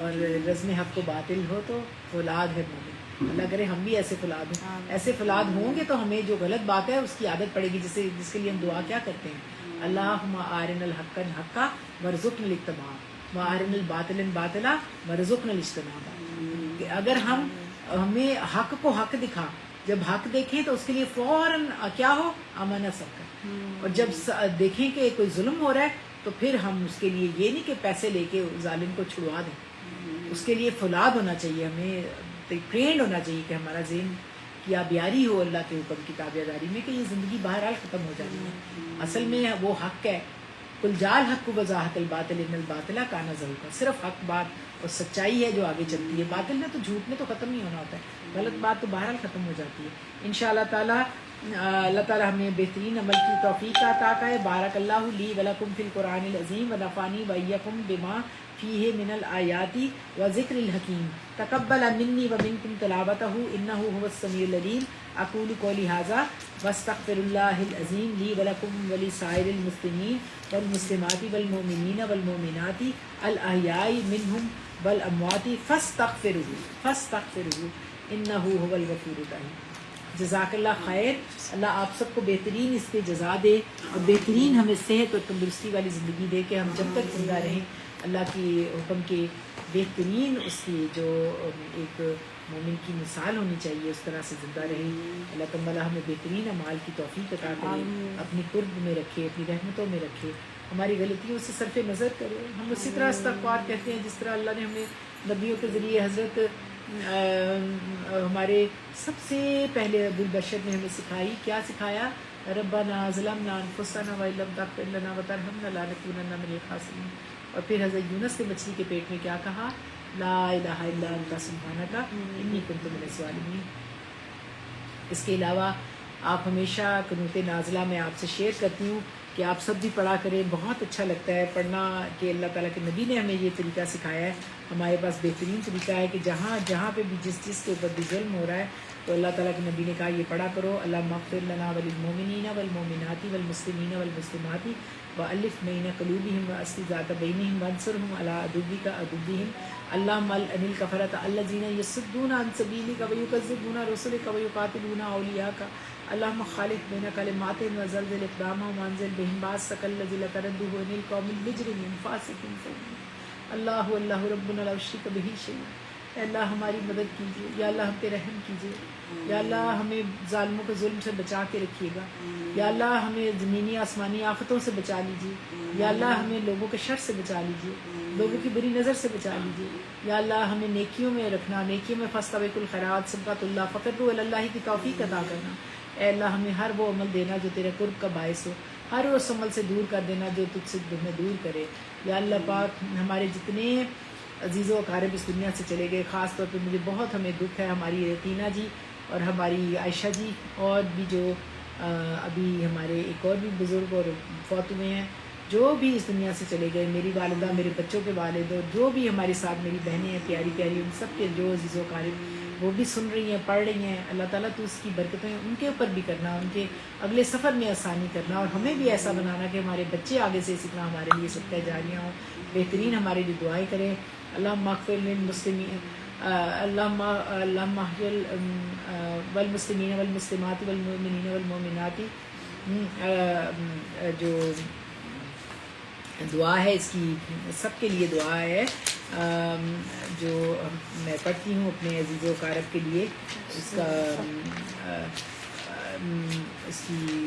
اور رزم حق و باطل ہو تو فولاد ہے مومن. اللہ کرے ہم بھی ایسے فولاد ہوں. ایسے فولاد ہوں گے تو ہمیں جو غلط بات ہے اس کی عادت پڑے گی، جس کے لیے ہم دعا کیا کرتے ہیں، اللہم آرنا الحق حقا ورزقنا الاتباع وارنا الباطل باطلا ورزقنا الاجتناب. اگر ہمیں حق کو حق دکھا، جب حق دیکھیں تو اس کے لیے فوراً کیا ہو، امانہ سب کر. اور جب دیکھیں کہ کوئی ظلم ہو رہا ہے تو پھر ہم اس کے لیے یہ نہیں کہ پیسے لے کے ظالم کو چھڑوا دیں. اس کے لیے فولاد ہونا چاہیے، ہمیں ٹرینڈ ہونا چاہیے کہ ہمارا ذہن کی آبیاری ہو اللہ کے حکم کی تابع داری میں، کہ یہ زندگی بہرحال ختم ہو جانی ہے. اصل میں وہ حق ہے. کل جال حق کو وضاحت الباطل ان الباطل کانا زہوقا. صرف حق بات اور سچائی ہے جو آگے چلتی ہے. باطل میں تو جھوٹ میں تو ختم نہیں ہونا ہوتا ہے، غلط بات تو بہرحال ختم ہو جاتی ہے. انشاءاللہ تعالیٰ اللہ تعالیٰ ہمیں بہترین عمل کی توفیق عطا کرے. بارک اللہ لی ولکم فی القرآن العظیم ونفعنی وایاکم بما فیہ من الآیات وذکر الحکیم. تقبل منی ومنکم تلاوتہ انہ هو السمیع العلیم. اقول قولی ھذا واستغفر اللہ العظیم لی ولکم ولسائر المسلمین والمسلمات والمؤمنین والمؤمنات الاحیاء منہم والاموات فاستغفروہ انہ هو الغفور الرحیم. جزاک اللہ خیر. اللہ آپ سب کو بہترین اس پہ جزا دے اور بہترین ہمیں صحت اور تندرستی والی زندگی دے کہ ہم جب تک زندہ رہیں اللہ کی حکم کے بہترین اس کی جو ایک مومن کی مثال ہونی چاہیے اس طرح سے زندہ رہیں. اللہ تعالیٰ ہمیں بہترین اعمال کی توفیق عطا کرے، اپنی قرب میں رکھے، اپنی رحمتوں میں رکھے، ہماری غلطیوں سے صرف نظر کرے. ہم اسی طرح استغفار کہتے ہیں جس طرح اللہ نے ہمیں نبیوں کے ذریعے حضرت ہمارے سب سے پہلے ابو البشر نے ہمیں سکھائی. کیا سکھایا؟ ربنا ظلمنا انفسنا وان لم تغفر لنا وترحمنا لنکونن من الخاسرین. اور پھر حضرت یونس نے مچھلی کے پیٹ میں کیا کہا؟ لا الہ الا انت سبحانک انی کنت من الظالمین۔ اس کے علاوہ آپ ہمیشہ قنوت نازلہ میں آپ سے شیئر کرتی ہوں کہ آپ سب بھی پڑھا کریں، بہت اچھا لگتا ہے پڑھنا، کہ اللہ تعالیٰ کے نبی نے ہمیں یہ طریقہ سکھایا ہے، ہمارے پاس بہترین طریقہ ہے کہ جہاں پہ بھی جس کے اوپر بھی ظلم ہو رہا ہے تو اللہ تعالیٰ کے نبی نے کہا یہ پڑھا کرو، اللہم اغفر لنا وللمؤمنین والمؤمنات والمسلمین والمسلمات وألف بین قلوبہم واصلح ذات بینہم وانصرہم علی عدوک عدوہم اللہم العن الکفرۃ الذین یصدون عن سبیلک ویکذبون رسلک ویقاتلون اولیاءک اللہم خالف بین کلماتہم وزلزل اقدامہم وانزل بہم باسک الذی لا تردہ عن القوم المجرمین فاسقین۔ اللہ اللہ ربنا لا نشرک بہ شیئا۔ اے اللہ ہماری مدد کیجیے، یا اللہ ہم پہ رحم کیجیے، یا اللہ ہمیں ظالموں کے ظلم سے بچا کے رکھیے گا، یا اللہ ہمیں زمینی آسمانی آفتوں سے بچا لیجیے، یا اللہ ہمیں لوگوں کے شر سے بچا لیجیے، لوگوں کی بری نظر سے بچا لیجیے، یا اللہ ہمیں نیکیوں میں رکھنا، نیکیوں میں فاستبقوا الخیرات، صدقۃ اللہ، فقروا الی اللہ کی توفیق عطا کرنا۔ اے اللہ ہمیں ہر وہ عمل دینا جو تیرے قرب کا باعث ہو، ہر اس عمل سے دور کر دینا جو تجھ سے ہمیں دور کرے۔ یا اللہ پاک ہمارے جتنے عزیز و اقارب اس دنیا سے چلے گئے، خاص طور پہ مجھے بہت ہمیں دکھ ہے ہماری رتینہ جی اور ہماری عائشہ جی، اور بھی جو ابھی ہمارے ایک اور بھی بزرگ اور فوت ہوئے ہیں، جو بھی اس دنیا سے چلے گئے، میری والدہ، میرے بچوں کے والد، اور جو بھی ہمارے ساتھ میری بہنیں ہیں پیاری پیاری، ان سب کے جو عزیز و اقارب وہ بھی سن رہی ہیں، پڑھ رہی ہیں، اللہ تعالیٰ تو اس کی برکتیں ان کے اوپر بھی کرنا، ان کے اگلے سفر میں آسانی کرنا، اور ہمیں بھی ایسا بنانا کہ ہمارے بچے آگے سے اسی طرح ہمارے لیے صدقہ جاریہ ہوں، بہترین ہمارے لیے دعائیں کریں۔ اللہم اغفر للمسلمین، اللہم احیل والمسلمین والمسلمات والمؤمنین والمؤمنات، جو دعا ہے اس کی سب کے لیے دعا ہے جو میں پڑھتی ہوں اپنے عزیز و اقارب کے لیے، اس کا اس کی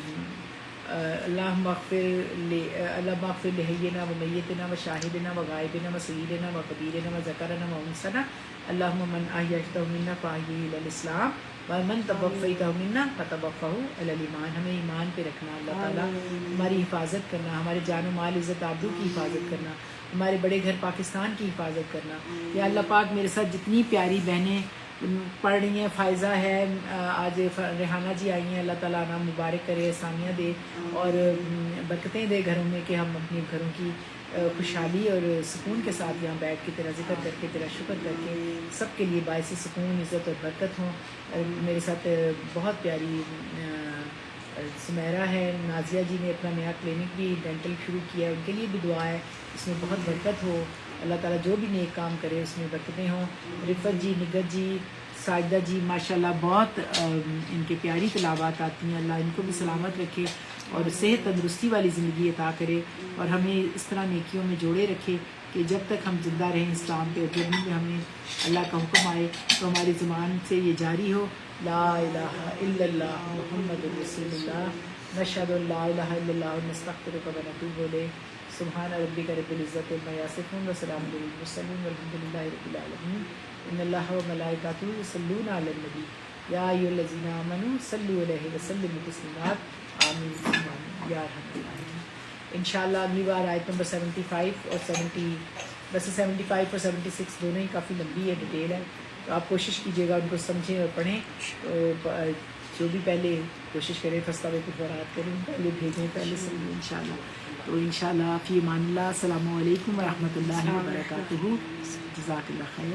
اللہم اغفر لحینا و میتنا و شاہدنا و غائبنا و صغیرنا و کبیرنا و ذکرنا و انسنا، اللہم من احییتہ منا فاحیہ علی الاسلام ومن توفیتہ منا فتوفہ علی الایمان۔ ہمیں ایمان پہ رکھنا، اللہ تعالیٰ ہماری حفاظت کرنا، ہمارے جان و مال عزت آبرو کی حفاظت کرنا، ہمارے بڑے گھر پاکستان کی حفاظت کرنا۔ یا اللہ پاک میرے ساتھ جتنی پیاری بہنیں پڑھ رہی ہیں، فائزہ ہے، آج ریحانہ جی آئی ہیں، اللہ تعالیٰ نام مبارک کرے، ثانیہ دے اور برکتیں دے گھروں میں، کہ ہم اپنے گھروں کی خوشحالی اور سکون کے ساتھ یہاں بیٹھ کے تیرا ذکر کر کے تیرا شکر کر کے سب کے لیے باعث سکون، عزت اور برکت ہوں۔ میرے ساتھ بہت پیاری سمیرہ ہے، نازیہ جی نے اپنا نیا کلینک بھی ڈینٹل شروع کیا ہے، ان کے لیے بھی دعا ہے، اس میں بہت برکت ہو، اللہ تعالیٰ جو بھی نیک کام کرے اس میں برکتیں ہوں۔ رفت جی، نگت جی، ساجدہ جی، ماشاءاللہ بہت ان کے پیاری تلاوات آتی ہیں، اللہ ان کو بھی سلامت رکھے اور صحت تندرستی والی زندگی عطا کرے، اور ہمیں اس طرح نیکیوں میں جوڑے رکھے کہ جب تک ہم زندہ رہیں اسلام پہ، اور جب بھی ہمیں اللہ کا حکم آئے تو ہماری زبان سے یہ جاری ہو، لا الہ الا اللہ محمد رسول اللہ، نشہد ان لا الہ الا اللہ ونستغفرک ونتوب الیک، سبحان ربک رب العزت عما یصفون وسلام علی المرسلین والحمد للہ رب العالمین۔ ان اللہ وملائکتہ یصلون علی النبی یا ایھا الذین آمنوا صلوا علیہ وسلموا تسلیما، آمین یا ارحم الراحمین۔ انشاءاللہ اگلی بار آیت نمبر 75 اور 70، ویسے 75 اور 76 دونوں ہی کافی لمبی ہے، ڈیٹیل ہے، تو آپ کوشش کیجیے گا ان کو سمجھیں اور پڑھیں، تو جو بھی پہلے کوشش کریں فستاوے کو فرات کریں، پہلے بھیجیں، پہلے سمجھیں انشاءاللہ۔ تو انشاءاللہ فی امان اللہ، السلام علیکم ورحمۃ اللہ وبرکاتہ، جزاک اللہ خیر۔